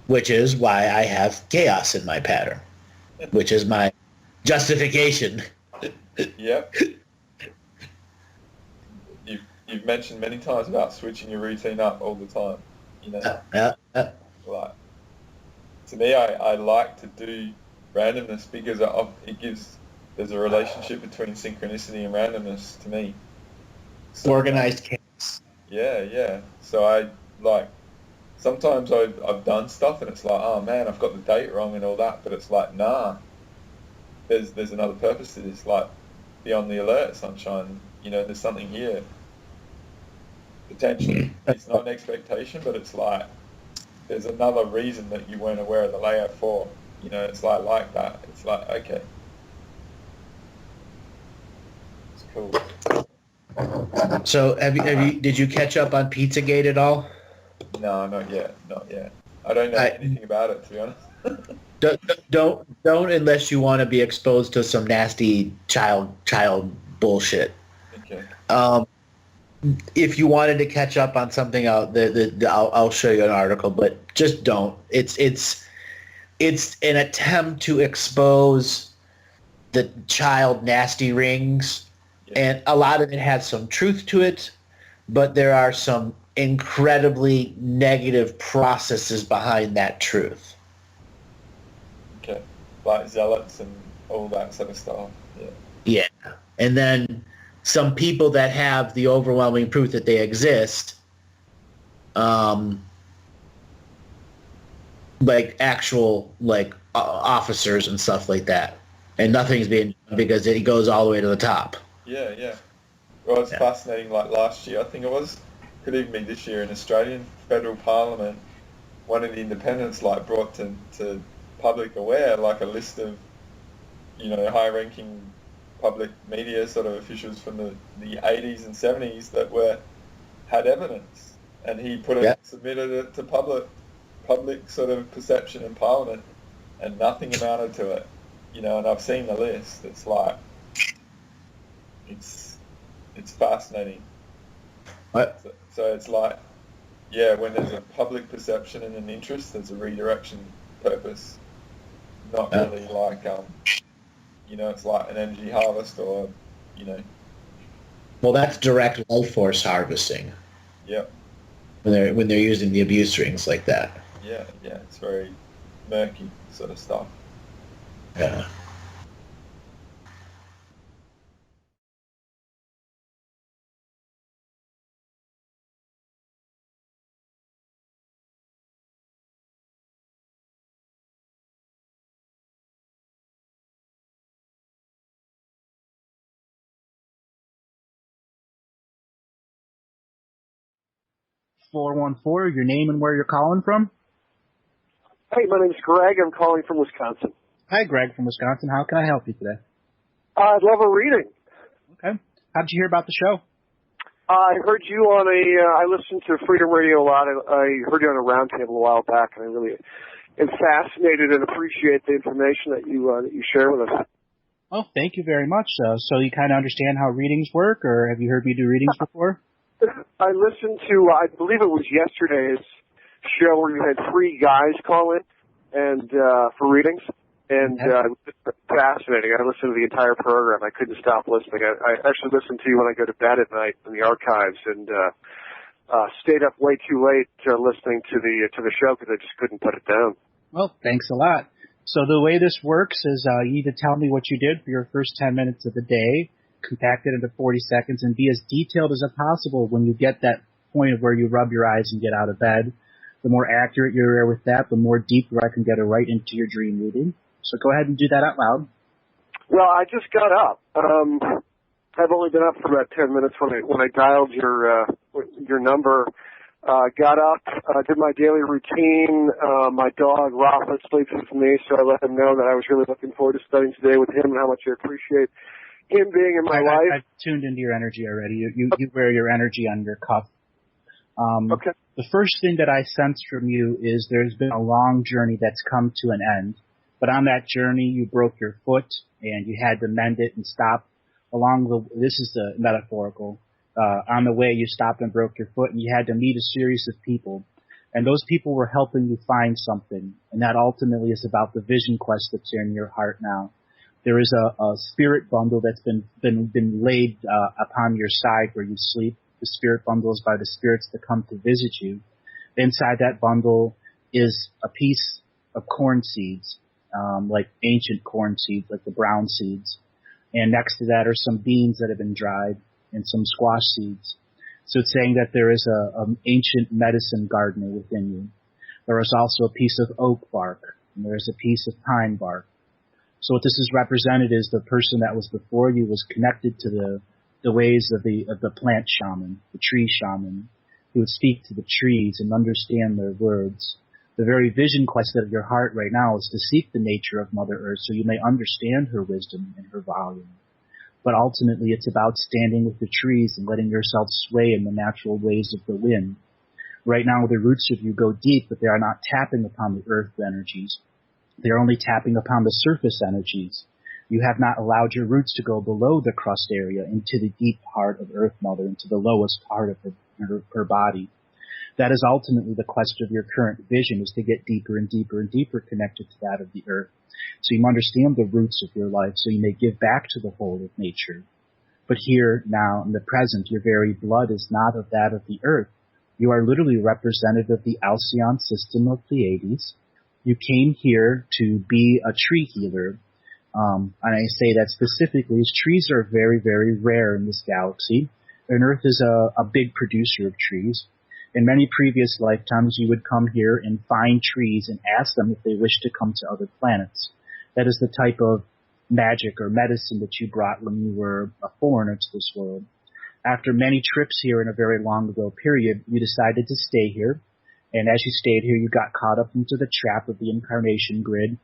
Which is why I have chaos in my pattern. Which is my justification. Yep. You've mentioned many times about switching your routine up all the time, Like, to me, I like to do randomness because there's a relationship between synchronicity and randomness to me. So, organized chaos. Yeah. So sometimes I've done stuff and it's like, oh man, I've got the date wrong and all that, but it's like, nah, there's another purpose to this, like beyond the alert, sunshine, there's something here. Potentially. It's not an expectation, but it's like, there's another reason that you weren't aware of the layout for. It's like that. It's like, okay. It's cool. So did you catch up on Pizzagate at all? No, not yet. I don't know anything about it, to be honest. Don't unless you want to be exposed to some nasty child bullshit. Okay. If you wanted to catch up on something, I'll show you an article, but just don't. It's an attempt to expose the child nasty rings, and a lot of it has some truth to it, but there are some incredibly negative processes behind that truth. Okay. Like zealots and all that sort of stuff. Yeah. And then some people that have the overwhelming proof that they exist, like actual officers and stuff like that, and nothing's being done because it goes all the way to the top. Yeah. Well, it's fascinating. Like last year, I think it was, could even be this year, in Australian federal parliament, one of the independents brought to public aware a list of high-ranking public media sort of officials from the 80s and 70s that had evidence, and he submitted it to public sort of perception in Parliament, and nothing amounted to it, and I've seen the list. It's like, it's fascinating. What? So it's like, when there's a public perception and an interest, there's a redirection purpose, not really it's like an energy harvest or, Well, that's direct life force harvesting. Yep. When they're using the abuse rings like that. Yeah, it's very murky sort of stuff. Yeah. Your name and where you're calling from? Hey, my name's Greg. I'm calling from Wisconsin. Hi, Greg from Wisconsin. How can I help you today? I'd love a reading. Okay. How'd you hear about the show? I heard you on I listened to Freedom Radio a lot. I heard you on a roundtable a while back, and I really am fascinated and appreciate the information that you share with us. Oh, thank you very much. So you kind of understand how readings work, or have you heard me do readings before? I listened to, I believe it was yesterday's show where you had 3 guys call in and for readings, and it was fascinating. I listened to the entire program. I couldn't stop listening. I actually listen to you when I go to bed at night in the archives, and stayed up way too late listening to the show because I just couldn't put it down. Well, thanks a lot. So the way this works is you need to tell me what you did for your first 10 minutes of the day, compact it into 40 seconds, and be as detailed as possible when you get that point of where you rub your eyes and get out of bed. The more accurate you are with that, the more deeper I can get it right into your dream reading. So go ahead and do that out loud. Well, I just got up. I've only been up for about 10 minutes when I dialed your number. Got up, did my daily routine. My dog, Rafa, sleeps with me, so I let him know that I was really looking forward to studying today with him and how much I appreciate him being in my life. I've tuned into your energy already. You wear your energy on your cuff. Okay. The first thing that I sense from you is there's been a long journey that's come to an end. But on that journey, you broke your foot and you had to mend it and stop this is the metaphorical. On the way, you stopped and broke your foot, and you had to meet a series of people. And those people were helping you find something. And that ultimately is about the vision quest that's in your heart now. There is a spirit bundle that's been laid upon your side where you sleep. The spirit bundle is by the spirits that come to visit you. Inside that bundle is a piece of corn seeds, like ancient corn seeds, like the brown seeds. And next to that are some beans that have been dried and some squash seeds. So it's saying that there is an ancient medicine gardener within you. There is also a piece of oak bark, and there is a piece of pine bark. So what this is represented is the person that was before you was connected to the ways of the plant shaman, the tree shaman, who would speak to the trees and understand their words. The very vision quest of your heart right now is to seek the nature of Mother Earth so you may understand her wisdom and her volume. But ultimately it's about standing with the trees and letting yourself sway in the natural ways of the wind. Right now the roots of you go deep, but they are not tapping upon the earth energies. They are only tapping upon the surface energies. You have not allowed your roots to go below the crust area into the deep heart of Earth Mother, into the lowest part of her body. That is ultimately the quest of your current vision, is to get deeper and deeper and deeper connected to that of the earth. So you understand the roots of your life, so you may give back to the whole of nature. But here, now, in the present, your very blood is not of that of the earth. You are literally representative of the Alcyon system of Pleiades. You came here to be a tree healer. And I say that specifically as trees are very, very rare in this galaxy. And Earth is a big producer of trees. In many previous lifetimes, you would come here and find trees and ask them if they wish to come to other planets. That is the type of magic or medicine that you brought when you were a foreigner to this world. After many trips here in a very long ago period, you decided to stay here. And as you stayed here, you got caught up into the trap of the incarnation grid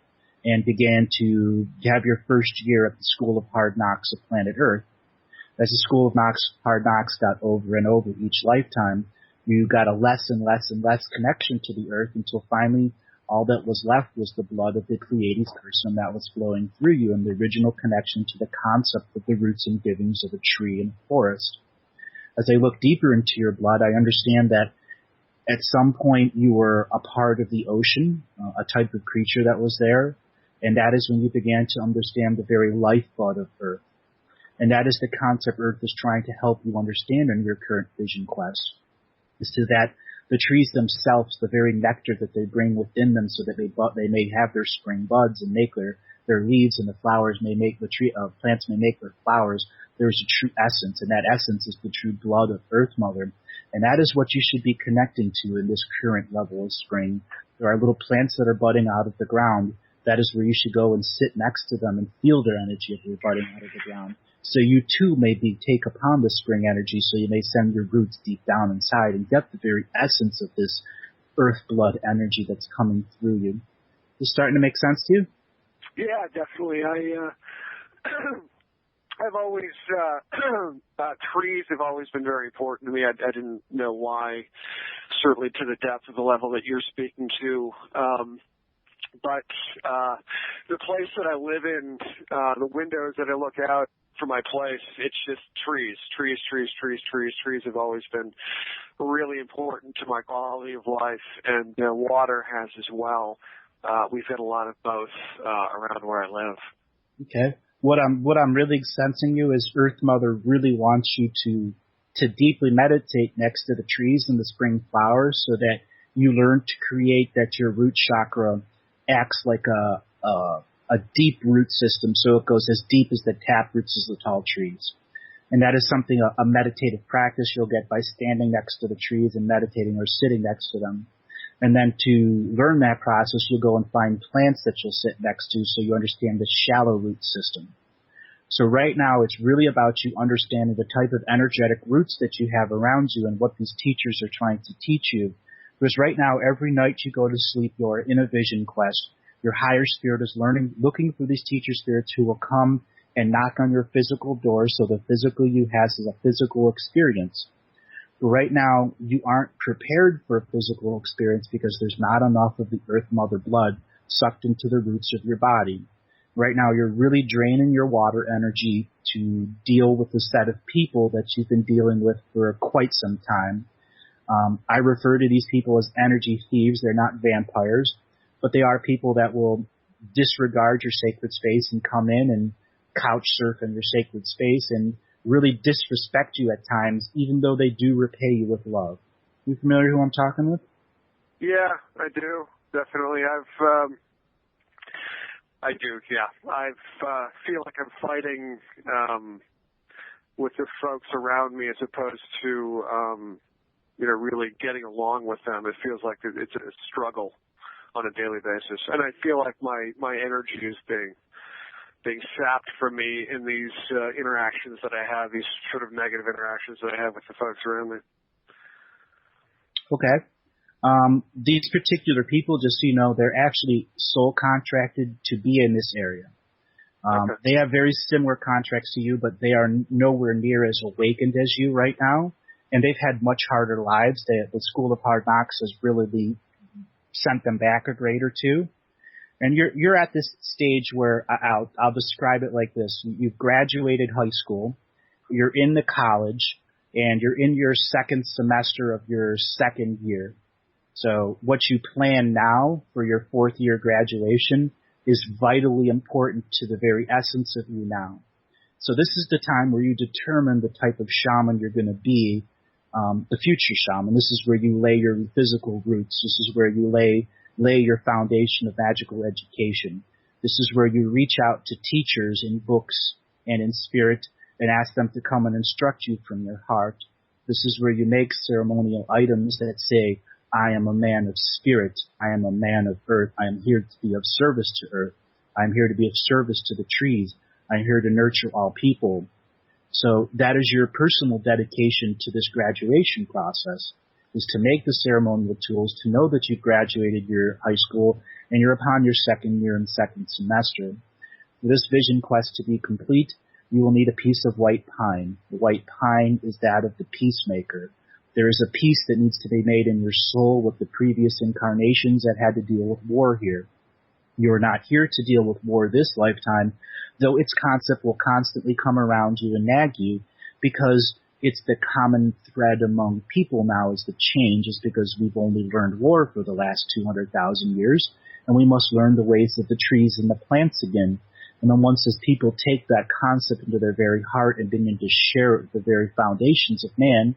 and began to have your first year at the School of Hard Knocks of planet Earth. As the School of Hard Knocks got over and over each lifetime, you got a less and less and less connection to the earth until finally all that was left was the blood of the Pleiades person that was flowing through you and the original connection to the concept of the roots and givings of a tree and a forest. As I look deeper into your blood, I understand that at some point you were a part of the ocean, a type of creature that was there, and that is when you began to understand the very lifeblood of Earth. And that is the concept Earth is trying to help you understand in your current vision quest. Is to that the trees themselves, the very nectar that they bring within them so that they may have their spring buds and make their leaves, and the flowers may make plants may make their flowers. There is a true essence, and that essence is the true blood of Earth Mother. And that is what you should be connecting to in this current level of spring. There are little plants that are budding out of the ground. That is where you should go and sit next to them and feel their energy if they're budding out of the ground. So you too may take upon the spring energy, so you may send your roots deep down inside and get the very essence of this earth blood energy that's coming through you. Is this starting to make sense to you? Yeah, definitely. I've always, trees have always been very important to me. I didn't know why, certainly to the depth of the level that you're speaking to. But the place that I live in, the windows that I look out for my place, it's just trees. Trees have always been really important to my quality of life, and water has as well. We've had a lot of both around where I live. Okay. What I'm really sensing you is Earth Mother really wants you to deeply meditate next to the trees and the spring flowers so that you learn to create that your root chakra acts like a deep root system, so it goes as deep as the tap roots as the tall trees. And that is something, a meditative practice you'll get by standing next to the trees and meditating or sitting next to them. And then to learn that process, you'll go and find plants that you'll sit next to so you understand the shallow root system. So right now, it's really about you understanding the type of energetic roots that you have around you and what these teachers are trying to teach you. Because right now, every night you go to sleep, you're in a vision quest. Your higher spirit is looking for these teacher spirits who will come and knock on your physical door, so the physical you has is a physical experience. But right now, you aren't prepared for a physical experience because there's not enough of the Earth Mother blood sucked into the roots of your body. Right now, you're really draining your water energy to deal with the set of people that you've been dealing with for quite some time. I refer to these people as energy thieves. They're not vampires, but they are people that will disregard your sacred space and come in and couch surf in your sacred space and really disrespect you at times, even though they do repay you with love. You familiar who I'm talking with? Yeah, I do. Definitely. I do, yeah. I feel like I'm fighting with the folks around me as opposed to, really getting along with them. It feels like it's a struggle on a daily basis. And I feel like my energy is being sapped from me in these interactions that I have, these sort of negative interactions that I have with the folks around me. Okay. These particular people, just so you know, they're actually soul contracted to be in this area. Okay. They have very similar contracts to you, but they are nowhere near as awakened as you right now, and they've had much harder lives. The School of Hard Knocks has really sent them back a grade or two. And you're at this stage where I'll describe it like this. You've graduated high school, you're in the college, and you're in your second semester of your second year. So what you plan now for your fourth year graduation is vitally important to the very essence of you now. So this is the time where you determine the type of shaman you're going to be, the future shaman. This is where you lay your physical roots. This is where you lay your foundation of magical education. This is where you reach out to teachers in books and in spirit and ask them to come and instruct you from your heart. This is where you make ceremonial items that say, I am a man of spirit. I am a man of earth. I am here to be of service to earth. I am here to be of service to the trees. I am here to nurture all people. So that is your personal dedication to this graduation process, is to make the ceremonial tools, to know that you've graduated your high school and you're upon your second year and second semester. For this vision quest to be complete, you will need a piece of white pine. The white pine is that of the peacemaker. There is a peace that needs to be made in your soul with the previous incarnations that had to deal with war here. You are not here to deal with war this lifetime, though its concept will constantly come around you and nag you, because it's the common thread among people now is the change, is because we've only learned war for the last 200,000 years, and we must learn the ways of the trees and the plants again. And then once as people take that concept into their very heart and begin to share the very foundations of man,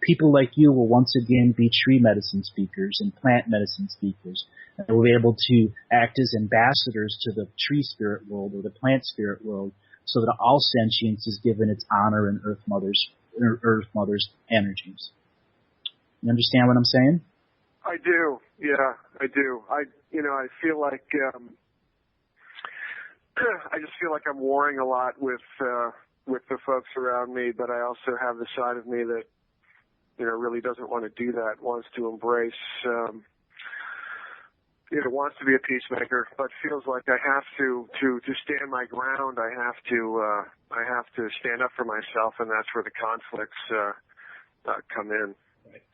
people like you will once again be tree medicine speakers and plant medicine speakers, and will be able to act as ambassadors to the tree spirit world or the plant spirit world, so that all sentience is given its honor in Earth Mother's energies. You understand what I'm saying? I do. Yeah, I do. I feel like I just feel like I'm warring a lot with the folks around me, but I also have the side of me that really doesn't want to do that, wants to embrace, wants to be a peacemaker, but feels like I have to stand my ground. I have to stand up for myself, and that's where the conflicts come in.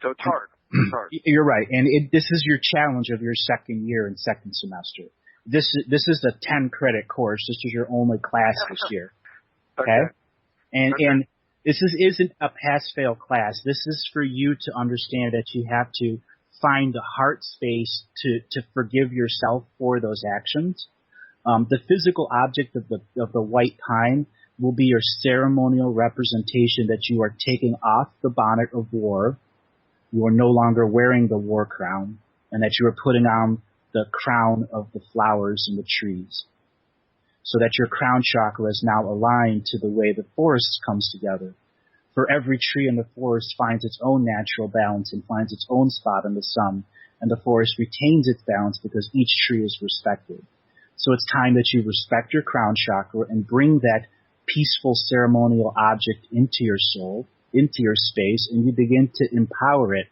So it's hard. It's hard. You're right, and this is your challenge of your second year and second semester. This is a 10-credit course. This is your only class this year. Okay? And this isn't a pass-fail class. This is for you to understand that you have to find the heart space to forgive yourself for those actions. The physical object of the white pine will be your ceremonial representation that you are taking off the bonnet of war. You are no longer wearing the war crown, and that you are putting on the crown of the flowers and the trees, so that your crown chakra is now aligned to the way the forest comes together. For every tree in the forest finds its own natural balance and finds its own spot in the sun, and the forest retains its balance because each tree is respected. So it's time that you respect your crown chakra and bring that peaceful ceremonial object into your soul, into your space, and you begin to empower it.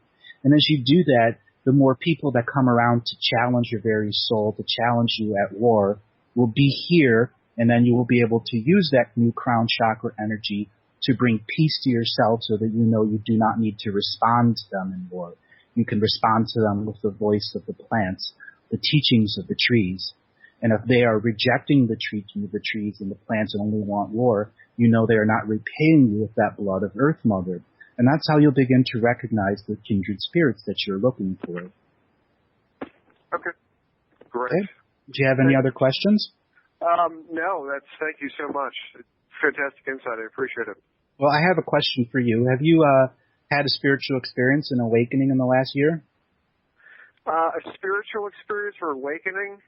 And as you do that, the more people that come around to challenge your very soul, to challenge you at war, will be here, and then you will be able to use that new crown chakra energy to bring peace to yourself so that you know you do not need to respond to them in war. You can respond to them with the voice of the plants, the teachings of the trees. And if they are rejecting the teaching of the trees and the plants and only want war, you know they are not repaying you with that blood of Earth Mother. And that's how you'll begin to recognize the kindred spirits that you're looking for. Okay. Great. Okay. Do you have any other questions? No, thank you so much. Fantastic insight. I appreciate it. Well, I have a question for you. Have you had a spiritual experience, an awakening in the last year? A spiritual experience or awakening,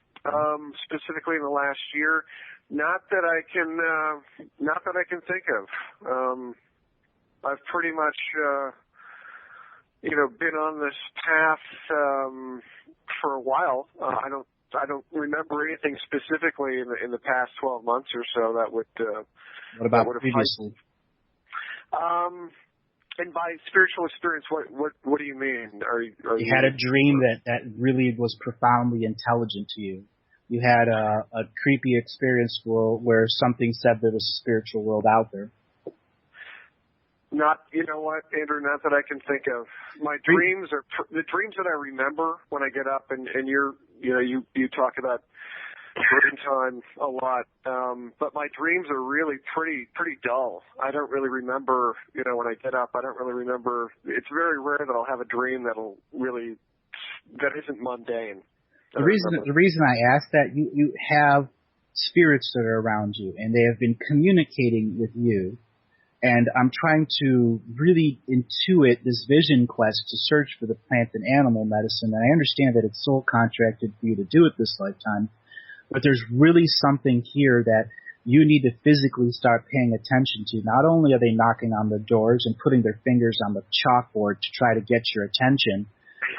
specifically in the last year, not that I can think of. I've pretty much, been on this path for a while. I don't remember anything specifically in the past 12 months or so that would. What about previously? And by spiritual experience, what do you mean? You had a dream that really was profoundly intelligent to you. You had a creepy experience where something said there was a spiritual world out there. Not, you know what, Andrew, not that I can think of. My dreams are the dreams that I remember when I get up, and you talk about dream time a lot, but my dreams are really pretty dull. I don't really remember, when I get up, I don't really remember. It's very rare that I'll have a dream that isn't mundane. The reason I ask that, you have spirits that are around you, and they have been communicating with you. And I'm trying to really intuit this vision quest to search for the plant and animal medicine. And I understand that it's soul contracted for you to do it this lifetime. But there's really something here that you need to physically start paying attention to. Not only are they knocking on the doors and putting their fingers on the chalkboard to try to get your attention,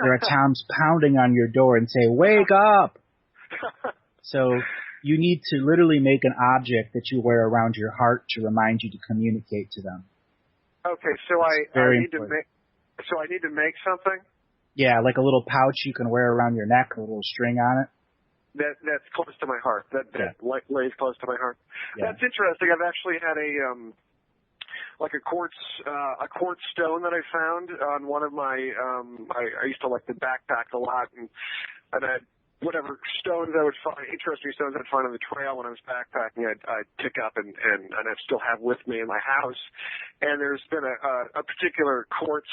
there are times pounding on your door and say, "Wake up!" So you need to literally make an object that you wear around your heart to remind you to communicate to them. Okay, so I need to make something? Yeah, like a little pouch you can wear around your neck, a little string on it. That's close to my heart. That lays close to my heart. Yeah. That's interesting. I've actually had a quartz stone that I found on one of my. I used to like to backpack a lot, and I had whatever stones I would find, interesting stones I'd find on the trail when I was backpacking, I'd pick up and I still have with me in my house. And there's been a particular quartz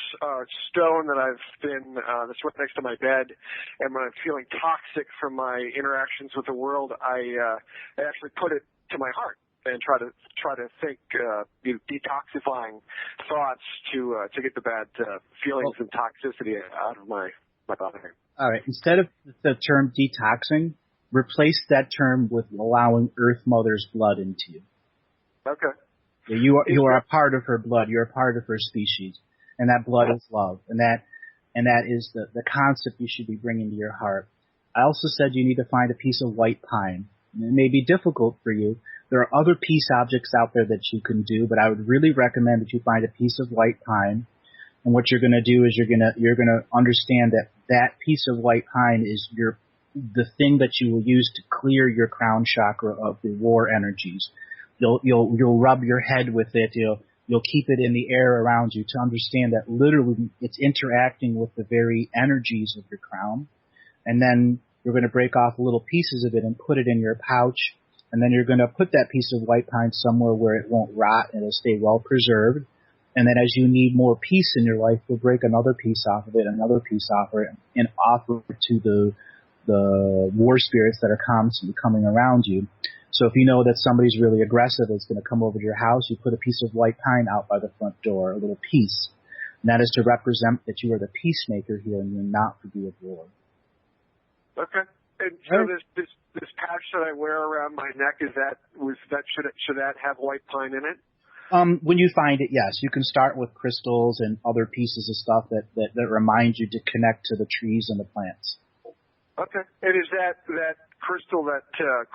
stone that I've been that's right next to my bed. And when I'm feeling toxic from my interactions with the world, I actually put it to my heart and try to think detoxifying thoughts to get the bad feelings and toxicity out of my body. All right. Instead of the term detoxing, replace that term with allowing Earth Mother's blood into you. Okay. You are a part of her blood. You're a part of her species, and that blood is love, and that is the concept you should be bringing to your heart. I also said you need to find a piece of white pine. It may be difficult for you. There are other peace objects out there that you can do, but I would really recommend that you find a piece of white pine. And what you're going to do is you're going to understand that piece of white pine is the thing that you will use to clear your crown chakra of the war energies. You'll rub your head with it. You'll keep it in the air around you to understand that literally it's interacting with the very energies of your crown. And then you're going to break off little pieces of it and put it in your pouch. And then you're going to put that piece of white pine somewhere where it won't rot and it'll stay well preserved. And then as you need more peace in your life, you'll break another piece off of it, another piece off of it, and offer it to the war spirits that are constantly coming around you. So if you know that somebody's really aggressive that's going to come over to your house, you put a piece of white pine out by the front door, a little piece. And that is to represent that you are the peacemaker here and you're not to be at war. Okay. And so this patch that I wear around my neck, should that have white pine in it? When you find it, yes. You can start with crystals and other pieces of stuff that remind you to connect to the trees and the plants. Okay. And is that crystal, that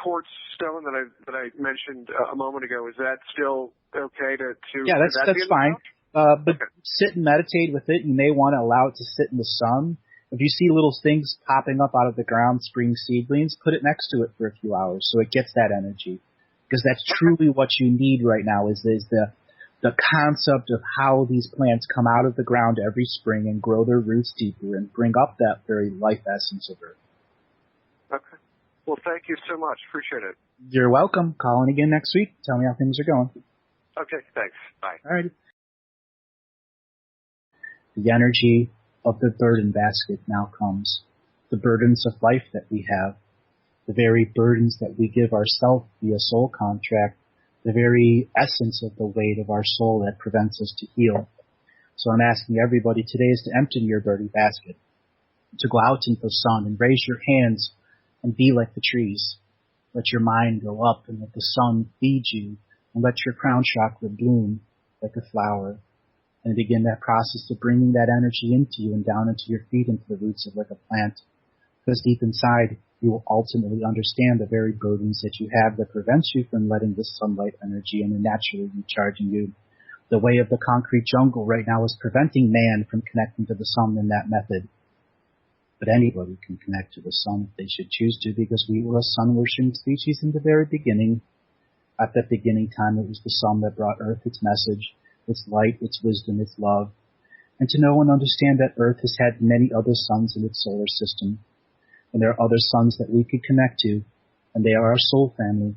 quartz stone that I mentioned a moment ago, is that still okay to? Yeah, that's fine. But okay. Sit and meditate with it. You may want to allow it to sit in the sun. If you see little things popping up out of the ground, spring seedlings, put it next to it for a few hours so it gets that energy. Because that's truly what you need right now is the concept of how these plants come out of the ground every spring and grow their roots deeper and bring up that very life essence of Earth. Okay. Well, thank you so much. Appreciate it. You're welcome. Call in again next week. Tell me how things are going. Okay, thanks. Bye. All right. The energy of the burden basket now comes. The burdens of life that we have, the very burdens that we give ourselves via soul contract, the very essence of the weight of our soul that prevents us to heal. So I'm asking everybody today is to empty your burden basket, to go out into the sun and raise your hands and be like the trees. Let your mind go up and let the sun feed you, and let your crown chakra bloom like a flower, and begin that process of bringing that energy into you and down into your feet, into the roots of like a plant. Because deep inside, you will ultimately understand the very burdens that you have that prevents you from letting the sunlight energy in and naturally recharging you. The way of the concrete jungle right now is preventing man from connecting to the sun in that method. But anybody can connect to the sun if they should choose to, because we were a sun-worshipping species in the very beginning. At that beginning time, it was the sun that brought Earth its message, its light, its wisdom, its love. And to know and understand that Earth has had many other suns in its solar system. And there are other suns that we could connect to, and they are our soul family.